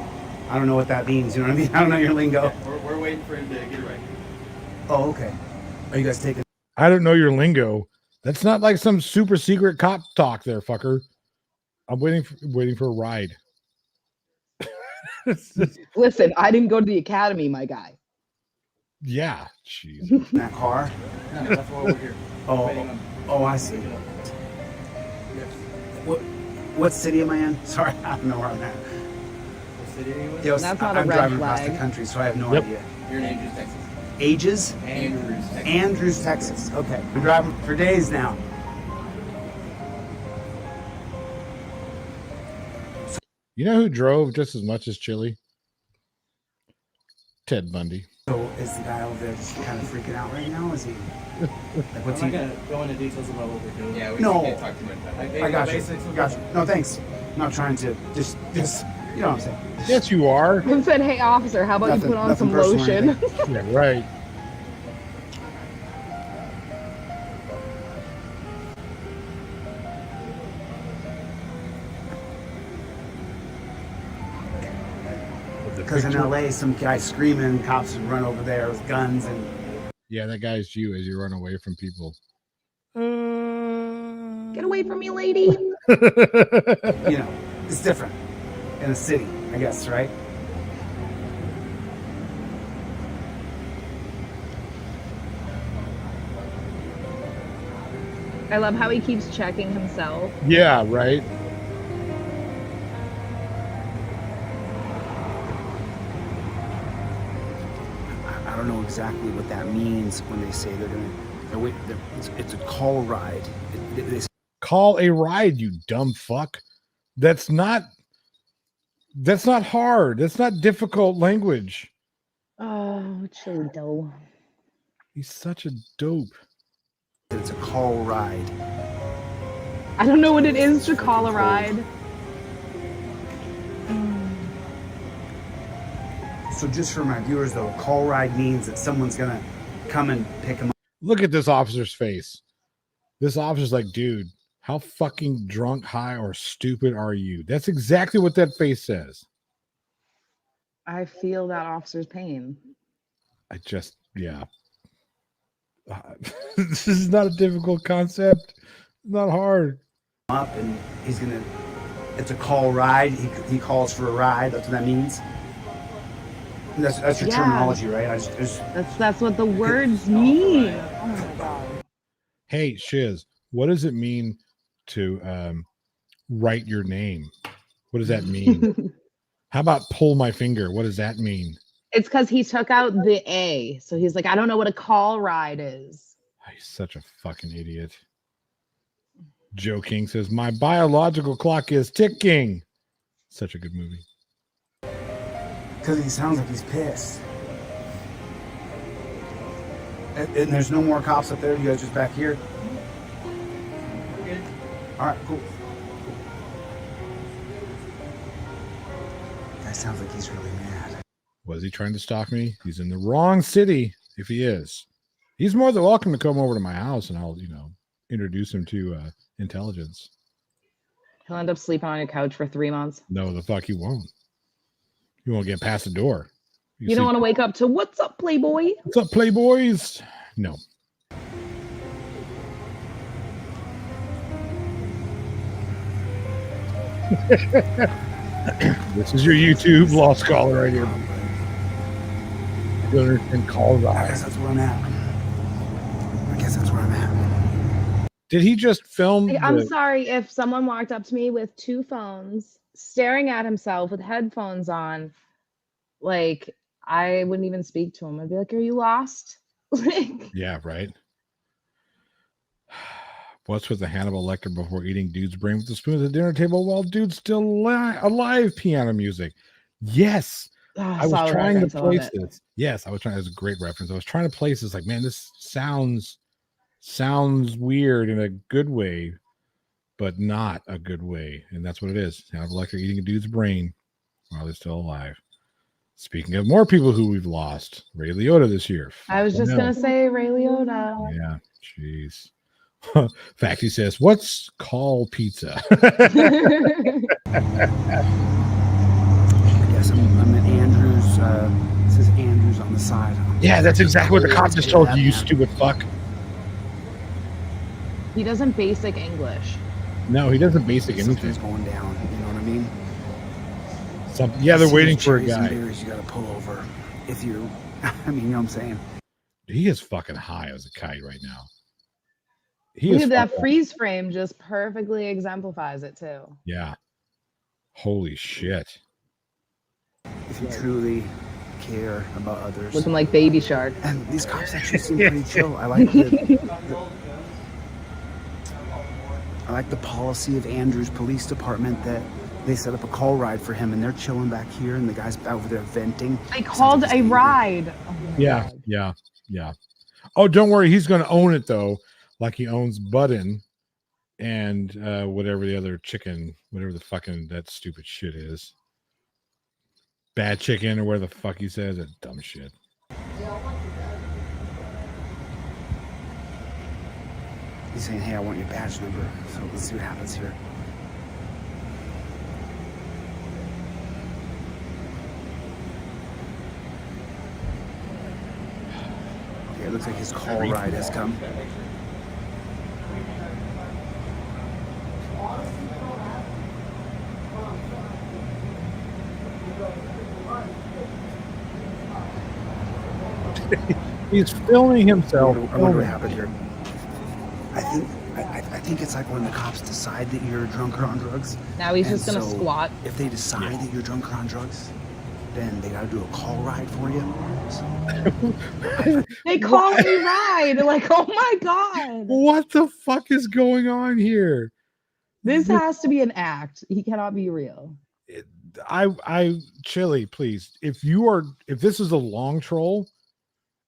I don't know what that means. You know what I mean? I don't know your lingo. Yeah, we're waiting for him to get it right. Oh, okay. Are you guys taking? I don't know your lingo. That's not like some super secret cop talk there, fucker. I'm waiting for a ride. Listen, I didn't go to the academy, my guy. Yeah, jeez. that car? No, that's why we're here. Oh, I see. What city am I in? Sorry, I don't know where I'm at. What city are you in? Yo, That's not a I'm red driving across the flag. country, so I have no Yep. idea. You're in Andrews, Texas. Ages? Andrews, Texas. Andrews, Texas. Okay. Been driving for days now. You know who drove just as much as Chili? Ted Bundy. So is the guy over there just kind of freaking out right now? Is he? Like, what's I'm he? not gonna go into details about what we're doing. Yeah, we No. can't talk too much about it. I got you. Got you. No, thanks. I'm not trying to just you know what I'm saying. Yes, you are. Who said, "Hey, officer, how about Nothing- you put on nothing some personal or lotion?" anything. Yeah, right. Because in LA, some guy screaming, cops would run over there with guns and. Yeah, that guy's you as you run away from people. Get away from me, lady. You know, it's different in a city, I guess, right? I love how he keeps checking himself. Yeah, right. I don't know exactly what that means when they say they're gonna. It's a call ride. Call a ride, you dumb fuck. That's not hard. That's not difficult language. Oh, chili dough. He's such a dope. It's a call ride. I don't know what it is to call a ride. So just for my viewers, though, a call ride means that someone's gonna come and pick them up. Look at this officer's face. This officer's like, dude, how fucking drunk, high, or stupid are you? That's exactly what that face says. I feel that officer's pain. Yeah. This is not a difficult concept. It's not hard. Up and he's gonna. It's a call ride. He calls for a ride. That's what that means. That's your Yeah. terminology, right? That's what the words mean. Oh my god. Hey, Shiz, what does it mean to write your name? What does that mean? How about pull my finger? What does that mean? It's because he took out the A. So he's like, I don't know what a call ride is. He's such a fucking idiot. Joe King says, my biological clock is ticking. Such a good movie. Because he sounds like he's pissed. And there's no more cops up there. You guys just back here. Good. All right, cool. That sounds like he's really mad. Was he trying to stalk me? He's in the wrong city if he is. He's more than welcome to come over to my house and I'll, introduce him to intelligence. He'll end up sleeping on your couch for 3 months. No, the fuck he won't. He won't get past the door. You don't want to wake up to, what's up, Playboy? What's up, Playboys? No. This is your YouTube law scholar right here. And call I guess that's where I'm at. Did he just film? I'm sorry if someone walked up to me with 2 phones, staring at himself with headphones on. Like, I wouldn't even speak to him. I'd be like, are you lost? Yeah, right. What's with the Hannibal Lecter before eating dude's brain with the spoon at the dinner table while dude's still alive? Piano music. Yes. I was trying to place this. Yes, I was trying. It was a great reference. I was trying to place this. Like, man, this sounds sounds weird in a good way, but not a good way. And that's what it is. Sound of electric eating a dude's brain while they're still alive. Speaking of more people who we've lost, Ray Liotta this year. I was just going to say Ray Liotta. Yeah, jeez. Fact, he says, what's call pizza? I guess I'm at Andrews. This is Andrews on the side. Yeah, that's exactly what the cop just told you, you stupid fuck. He doesn't basic English. No, he doesn't basic anything. Something's going down. You know what I mean? Yeah, they're waiting for a guy. You got to pull over. If you, I mean, you know what I'm saying? He is fucking high as a kite right now. That freeze frame just perfectly exemplifies it too. Yeah. Holy shit. If you truly care about others. Looking like Baby Shark. And these cops actually seem pretty chill. I like the policy of Andrews Police Department that they set up a call ride for him and they're chilling back here and the guy's over there venting. They called a ride. Oh yeah, God. Yeah. Oh, don't worry. He's going to own it though. Like he owns Budden and whatever the other chicken, whatever the fucking that stupid shit is. Bad chicken or where the fuck he says that dumb shit. He's saying, hey, I want your badge number. So let's see what happens here. Okay, it looks like his call ride has come. He's filming himself. I wonder what happened here. I think it's like when the cops decide that you're drunk or on drugs. Now he's just gonna squat. If they decide that you're drunk or on drugs, then they gotta do a call ride for you. So, they call a ride. Like, oh my god. What the fuck is going here? This has to be an act. He cannot be real. Chili, please. If this is a long troll,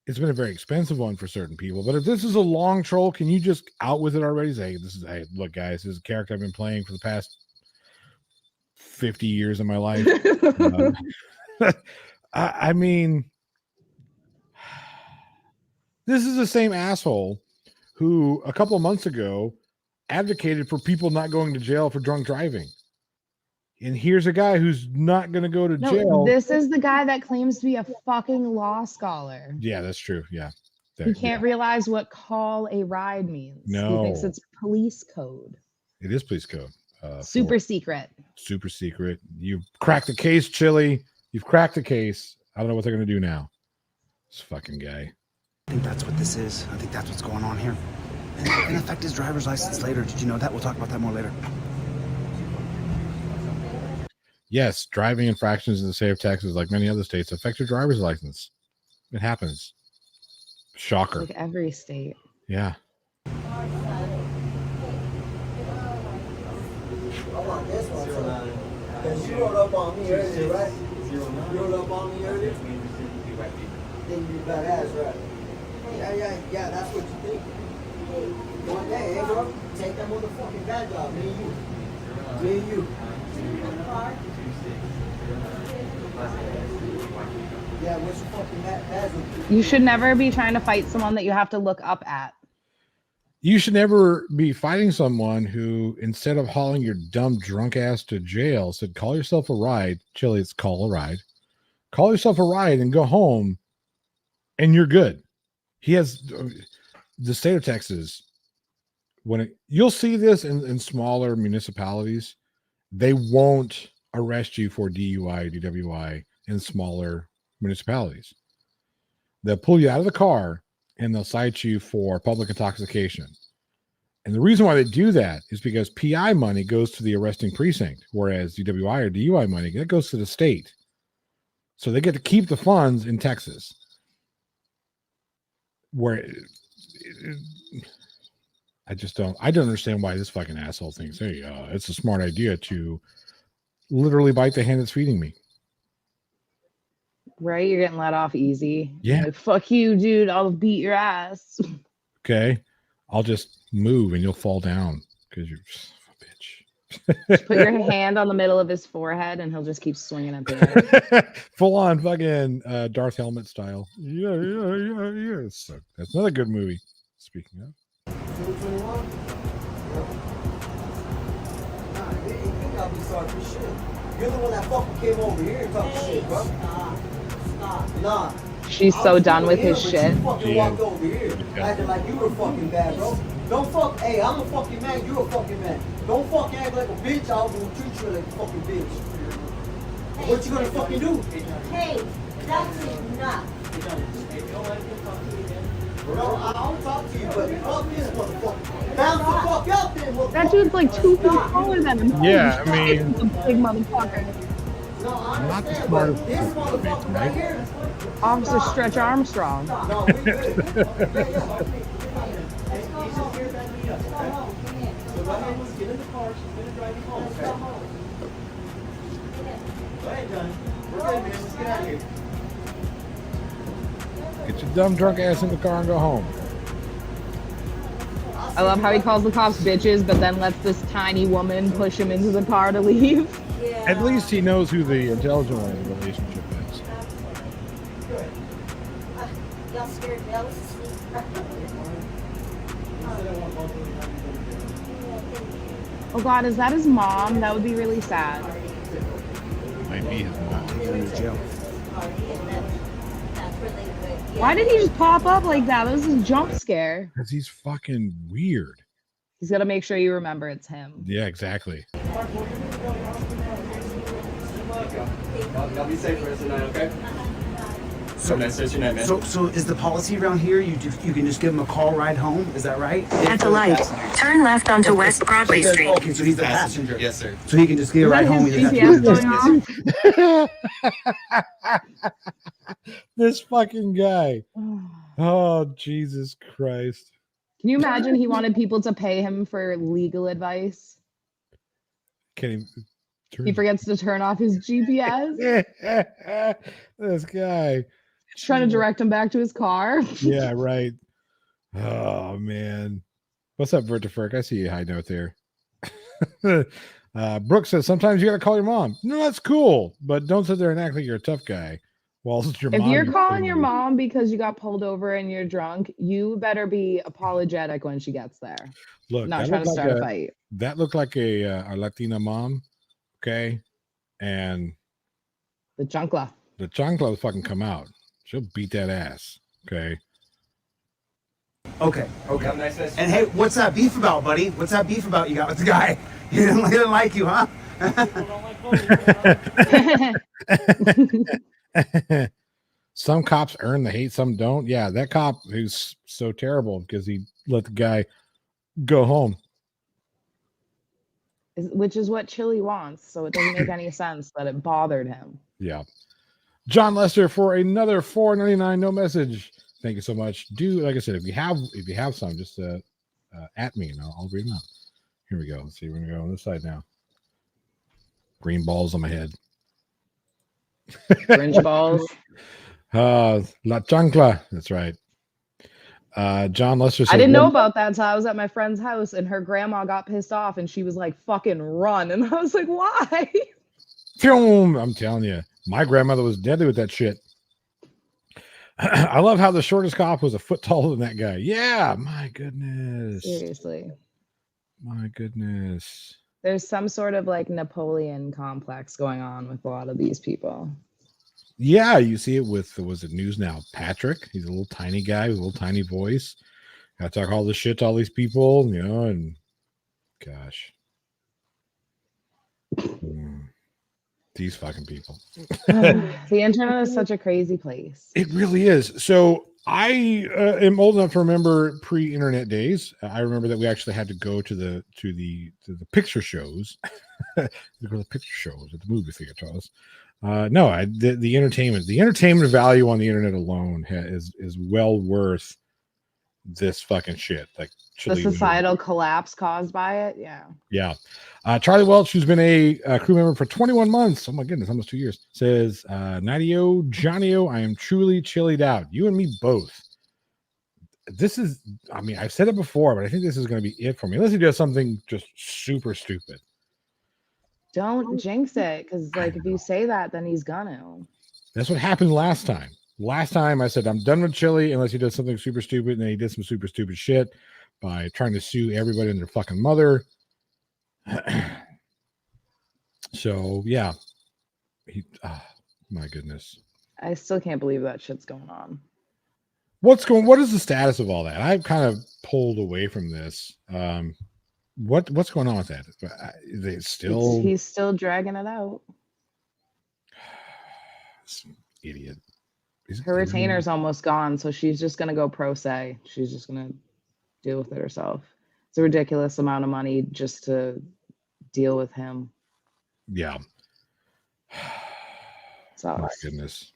it's been a very expensive one for certain people. But if this is a long troll, can you just out with it already? Say, hey, look, guys, this is a character I've been playing for the past 50 years of my life. I mean, this is the same asshole who a couple of months ago advocated for people not going to jail for drunk driving. And here's a guy who's not going to go to jail. This is the guy that claims to be a fucking law scholar. Yeah, that's true. Yeah. He can't realize what call a ride means. No. He thinks it's police code. It is police code. Super secret. Super secret. You've cracked the case, Chili. You've cracked the case. I don't know what they're going to do now. This fucking guy. I think that's what this is. I think that's what's going on here. And affect his driver's license later. Did you know that? We'll talk about that more later. Yes, driving infractions in the state of Texas, like many other states, affect your driver's license. It happens. Shocker. Like every state. Yeah. I want this one, so. Because you rolled up on me earlier, right? You rolled up on me earlier? Think you badass, right? Yeah, that's what you think. One day, hey, bro, take that motherfucking badge off, me and you. Me and you. Yeah, what's your fucking badge? You should never be trying to fight someone that you have to look up at. You should never be fighting someone who, instead of hauling your dumb drunk ass to jail, said, call yourself a ride. Chili, it's call a ride. Call yourself a ride and go home, and you're good. He has the state of Texas. You'll see this in smaller municipalities. They won't arrest you for DUI, DWI in smaller municipalities. They'll pull you out of the car and they'll cite you for public intoxication. And the reason why they do that is because PI money goes to the arresting precinct, whereas DWI or DUI money, that goes to the state. So they get to keep the funds in Texas. I don't understand why this fucking asshole thinks, hey, it's a smart idea to literally bite the hand that's feeding me. Right? You're getting let off easy. Yeah. Like, fuck you, dude. I'll beat your ass. Okay. I'll just move and you'll fall down because you're just a Put your hand on the middle of his forehead and he'll just keep swinging at the air. Full on fucking Darth Helmet style. Yeah. So that's another good movie. Speaking of. 221? Nah, you gotta be sorry for shit. You're the one that fucking came over here and talked shit, bro. Stop. Nah. She's so done with his But shit. You fucking walked over here acting like you were fucking bad, bro. Don't fuck. Hey, I'm a fucking man. You're a fucking man. Don't fucking act like a bitch. I'll go treat you like a fucking bitch. What you gonna fucking do? Hey, that's enough. Bro, I'll talk to you, but fuck this motherfucker. Bounce the fuck out there, motherfucker. That dude's like 2 feet taller than him. Yeah, I mean, He's a big motherfucker. No, I not the understand, smartest but this motherfucker right here. Officer Stretch Armstrong. No, we good. Let's go home. Let's go home. Come in. So go ahead, let's get in the car. She's gonna drive you home. Let's go home. Go ahead, Johnny. We're good, man. Let's get out of here. Get your dumb drunk ass in the car and go home. I love how he calls the cops bitches, but then lets this tiny woman push him into the car to leave. Yeah. At least he knows who the intelligent one in the relationship is. Y'all scared jealous? Oh God, is that his mom? That would be really sad. Might be his mom. Why did he just pop up like that? That was a jump scare. Because he's fucking weird. He's got to make sure you remember it's him. Yeah, exactly. Y'all be safe for us tonight, okay? So, nice to see you, man. so is the policy around here you can just give him a call ride home? Is that right? At the light, turn left onto West Broadway Street. Okay, so he's the passenger. Yes, sir. So he can just get a ride home. His He doesn't have to GPS going on? This fucking guy. Oh, Jesus Christ. Can you imagine he wanted people to pay him for legal advice? Can He forgets to turn off his GPS. This guy. Trying to direct him back to his car. Yeah, right. Oh, man. What's up, Vertifurk? I see a high note there. Brooke says, sometimes you got to call your mom. No, that's cool. But don't sit there and act like you're a tough guy. Whilst your If mom you're calling your mom because you got pulled over and you're drunk, you better be apologetic when she gets there. Look, Not trying to start a fight. That looked like a Latina mom. Okay. And the chancla will fucking come out. She'll beat that ass. Okay. Okay. And hey, what's that beef about, buddy? What's that beef about you got with the guy? He didn't like you, huh? Some cops earn the hate, some don't. Yeah, that cop who's so terrible because he let the guy go home. Which is what Chili wants, so it doesn't make any sense that it bothered him. Yeah. John Lester for another $4.99, no message. Thank you so much. Do, like I said, if you have some, just at me and I'll read them out. Here we go. Let's see. We're gonna go on this side now. Green balls on my head. Orange balls. La chancla. That's right. John Lester said, I didn't know about that until I was at my friend's house and her grandma got pissed off and she was like, fucking run. And I was like, why? I'm telling you, my grandmother was deadly with that shit. I love how the shortest cop was a foot taller than that guy. Yeah, my goodness. Seriously. My goodness. There's some sort of like Napoleon complex going on with a lot of these people. Yeah, you see it with, was it News Now? Patrick. He's a little tiny guy with a little tiny voice. I talk all this shit to all these people, you know, and gosh. These fucking people. The internet is such a crazy place. It really is. So I am old enough to remember pre-internet days. I remember that we actually had to go to the picture shows. To go to the picture shows at the movie theaters. The entertainment value on the internet alone is well worth this fucking shit. Like the societal collapse caused by it. Yeah. Charlie Welch, who's been a crew member for 21 months. Oh my goodness, almost 2 years. Says, Nadio, Johnny-O, I am truly chillied out. You and me both. this is, I mean, I've said it before, but I think this is going to be it for me. Unless he does something just super stupid. Don't jinx it, because like if you say that, then he's gonna. That's what happened last time. Last time I said I'm done with Chili unless he does something super stupid, and then he did some super stupid shit by trying to sue everybody and their fucking mother. So yeah, my goodness. I still can't believe that shit's going on. What is the status of all that? I've kind of pulled away from this. What's going on with that? Is it still He's still dragging it out. Idiot. Her retainer's almost gone, so she's just gonna go pro se. She's just gonna deal with it herself. It's a ridiculous amount of money just to deal with him. Yeah. Sucks. My goodness.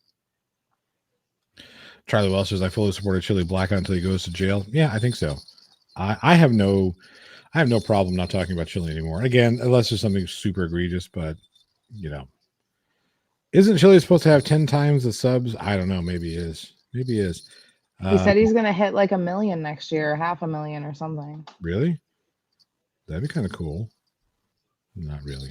Charlie Wells says, I fully supported Chili Blackout until he goes to jail. Yeah, I think so. I have no problem not talking about Chili anymore. Again, unless there's something super egregious, but you know. Isn't Chili supposed to have 10 times the subs? I don't know. Maybe he is. Maybe he is. He said he's gonna hit like 1 million next year, 500,000 or something. Really? That'd be kind of cool. Not really.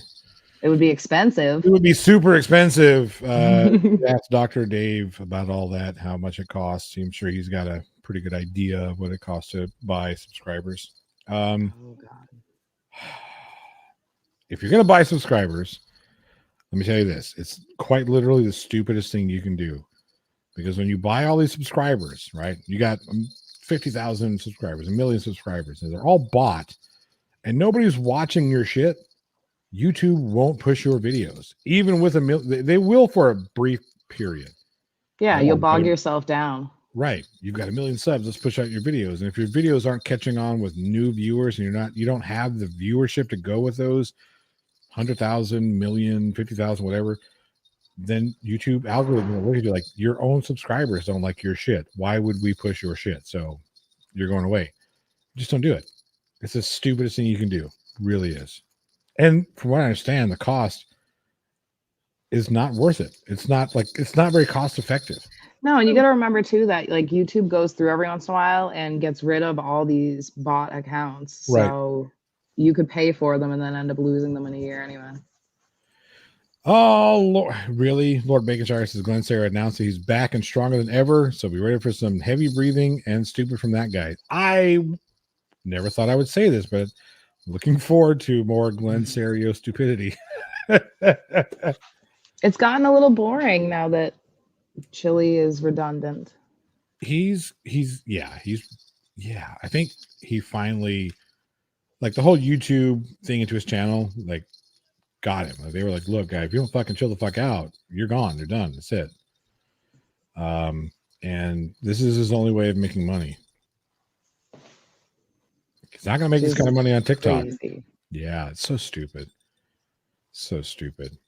It would be expensive. It would be super expensive. Ask Dr. Dave about all that, how much it costs. I'm sure he's got a pretty good idea of what it costs to buy subscribers. Oh God. If you're going to buy subscribers, let me tell you this. It's quite literally the stupidest thing you can do. Because when you buy all these subscribers, right, you got 50,000 subscribers, 1 million subscribers, and they're all bought, and nobody's watching your shit, YouTube won't push your videos. Even with they will for a brief period. Yeah, you'll bog yourself down. Right. You've got 1 million subs. Let's push out your videos. And if your videos aren't catching on with new viewers and you don't have the viewership to go with those 100,000, million, 50,000, whatever, then YouTube algorithm will look at you like your own subscribers don't like your shit. Why would we push your shit? So you're going away. Just don't do it. It's the stupidest thing you can do. It really is. And from what I understand, the cost is not worth it. It's not very cost effective. No, and you got to remember too that like YouTube goes through every once in a while and gets rid of all these bot accounts. So you could pay for them and then end up losing them in a year anyway. Oh, Lord, really? Lord Baconshire says Glenn Sarah announced that he's back and stronger than ever. So be ready for some heavy breathing and stupid from that guy. I never thought I would say this, but looking forward to more Glenn Serio stupidity. It's gotten a little boring now that Chili is redundant. I think he finally, like the whole YouTube thing into his channel, like got him. Like, they were like, look, guy, if you don't fucking chill the fuck out, you're gone. You're done. That's it. And this is his only way of making money. He's not going to make this kind of money on TikTok. Crazy. Yeah, it's so stupid. So stupid.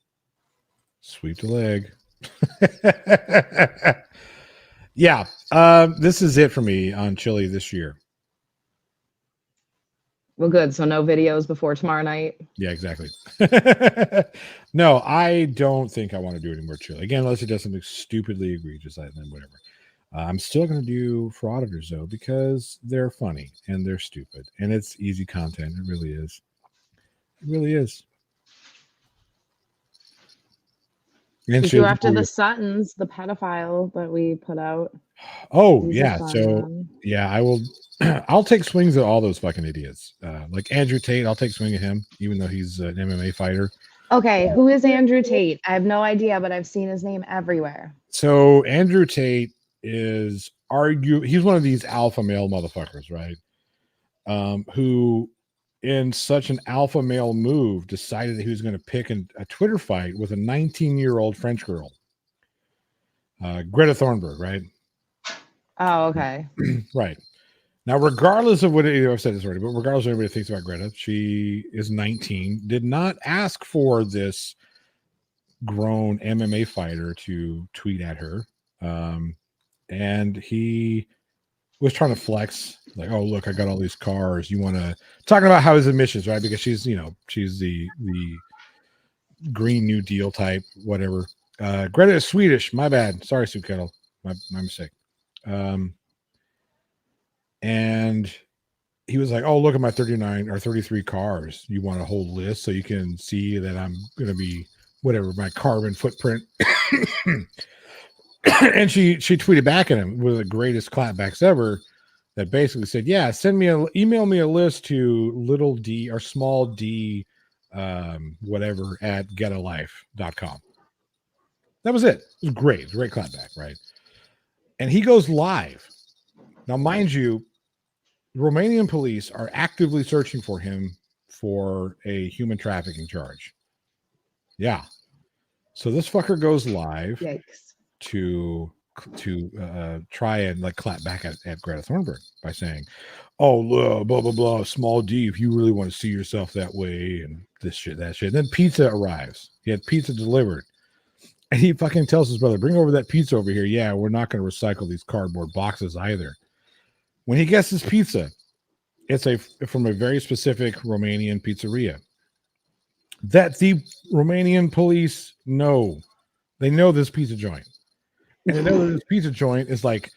Sweep the leg. Yeah. This is it for me on Chili this year. Well, good. So no videos before tomorrow night. Yeah, exactly. No, I don't think I want to do any more Chili. Again, unless it does something stupidly egregious, then whatever. I'm still going to do for auditors, though, because they're funny and they're stupid. And it's easy content. It really is. It really is. And Did you after the Suttons, the pedophile that we put out? Oh, yeah. So, yeah, I will. I'll take swings at all those fucking idiots. Like Andrew Tate, I'll take swing at him, even though he's an MMA fighter. Okay, who is Andrew Tate? I have no idea, but I've seen his name everywhere. So Andrew Tate is he's one of these alpha male motherfuckers, right? Who, in such an alpha male move, decided that he was going to pick a Twitter fight with a 19-year-old French girl, Greta Thunberg, right? Oh, okay. Right. Now, regardless of what I've said this already, but regardless of what anybody thinks about Greta, she is 19, did not ask for this grown MMA fighter to tweet at her. And he was trying to flex, like, oh, look, I got all these cars. You want to talking about how his emissions, right? Because she's the Green New Deal type, whatever. Greta is Swedish. My bad. Sorry, Sue Kettle. My mistake. And he was like, oh, look at my 39 or 33 cars. You want a whole list so you can see that I'm going to be whatever, my carbon footprint. And she tweeted back at him with the greatest clapbacks ever that basically said, yeah, email me a list to little d or small d whatever at getalife.com. That was it. It was great. It was a great clapback, right? And he goes live. Now, mind you, Romanian police are actively searching for him for a human trafficking charge. Yeah. So this fucker goes live to try and like clap back at Greta Thunberg by saying, oh, blah, blah, blah, small d, if you really want to see yourself that way and this shit, that shit. And then pizza arrives. He had pizza delivered. And he fucking tells his brother, bring over that pizza over here. Yeah, we're not going to recycle these cardboard boxes either. When he gets his pizza, it's from a very specific Romanian pizzeria that the Romanian police know. They know this pizza joint. And they know that this pizza joint is like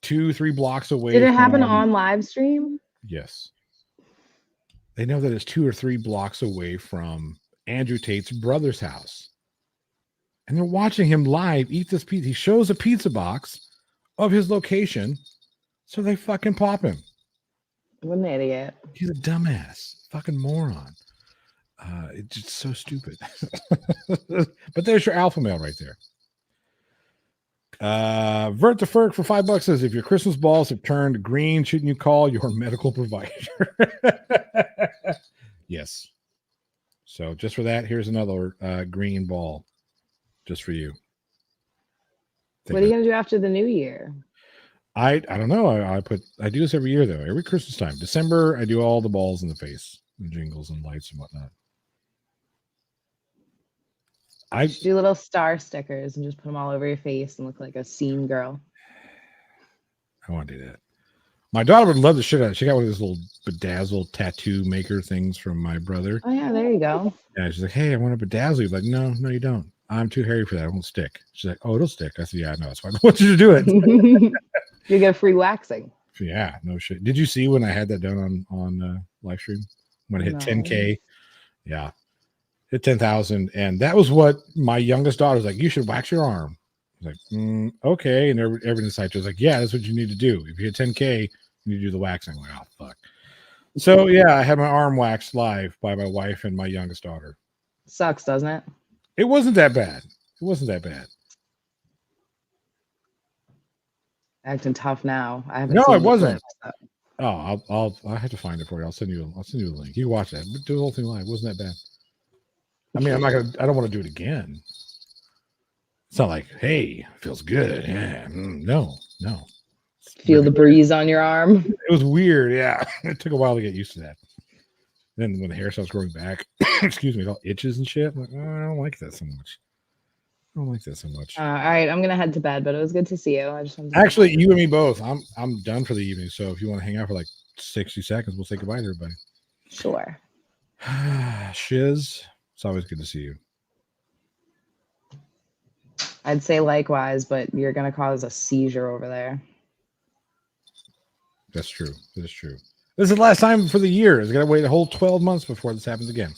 2-3 blocks away. Did it happen on live stream? Yes. They know that it's 2 or 3 blocks away from Andrew Tate's brother's house. And they're watching him live eat this pizza. He shows a pizza box of his location, so they fucking pop him. What an idiot. He's a dumbass. Fucking moron. It's just so stupid. But there's your alpha male right there. Vert the Ferg for $5 says, if your Christmas balls have turned green, shouldn't you call your medical provider? Yes. So just for that, here's another green ball just for you. What are you gonna do after the new year? I don't know. I do this every year though. Every Christmas time, December, I do all the balls in the face, and jingles and lights and whatnot. I do little star stickers and just put them all over your face and look like a scene girl. I want to do that. My daughter would love the shit out of it. She got one of those little bedazzled tattoo maker things from my brother. Oh yeah, there you go. Yeah, she's like, hey, I want to bedazzle you. Like, no, you don't. I'm too hairy for that. It won't stick. She's like, oh, it'll stick. I said, yeah, I know. That's why I want you to do it. You get free waxing. Yeah, no shit. Did you see when I had that done on live stream? When I hit 10K? Yeah. Hit 10,000. And that was what my youngest daughter was like, you should wax your arm. I was like, okay. And everyone inside was like, yeah, that's what you need to do. If you hit 10K, you need to do the waxing. I'm like, oh, fuck. So, yeah, I had my arm waxed live by my wife and my youngest daughter. Sucks, doesn't it? It wasn't that bad. It wasn't that bad. Acting tough now. I haven't. No, seen it wasn't. Clips, Oh, I'll have to find it for you. I'll send you the link. You can watch that. Do the whole thing live. It wasn't that bad. I mean, I don't want to do it again. It's not like, hey, feels good. Yeah. No. Feel the breeze on your arm. It was weird. Yeah. It took a while to get used to that. Then when the hair starts growing back, excuse me, it all itches and shit. I'm like, oh, I don't like that so much. All right, I'm gonna head to bed, but it was good to see you. I just actually, you and me both. I'm done for the evening. So if you want to hang out for like 60 seconds, we'll say goodbye to everybody. Sure. Shiz, it's always good to see you. I'd say likewise, but you're gonna cause a seizure over there. That's true. That is true. This is the last time for the year. He's got to wait a whole 12 months before this happens again.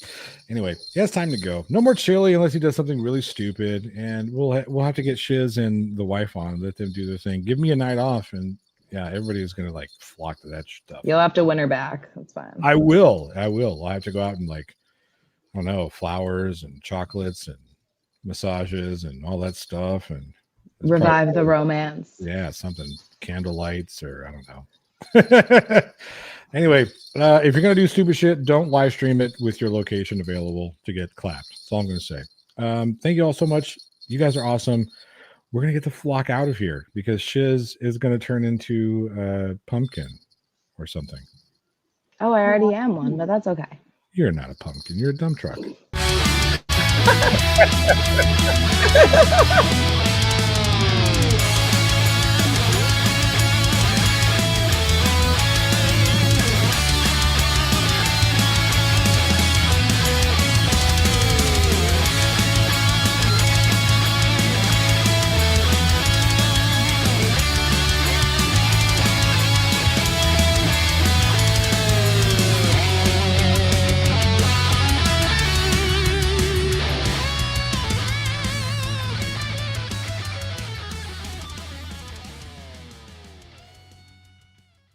Anyway, yeah, it's time to go. No more Chili unless he does something really stupid, and we'll have to get Shiz and the wife on and let them do their thing. Give me a night off, and yeah, everybody is gonna like flock to that stuff. You'll have to win her back. That's fine. I will. I'll have to go out and like, I don't know, flowers and chocolates and massages and all that stuff, and revive the romance. Yeah, something, candle lights, or I don't know. Anyway, if you're going to do stupid shit, don't live stream it with your location available to get clapped. That's all I'm going to say. Thank you all so much. You guys are awesome. We're going to get the flock out of here because Shiz is going to turn into a pumpkin or something. Oh, I already am one, but that's okay. You're not a pumpkin. You're a dump truck.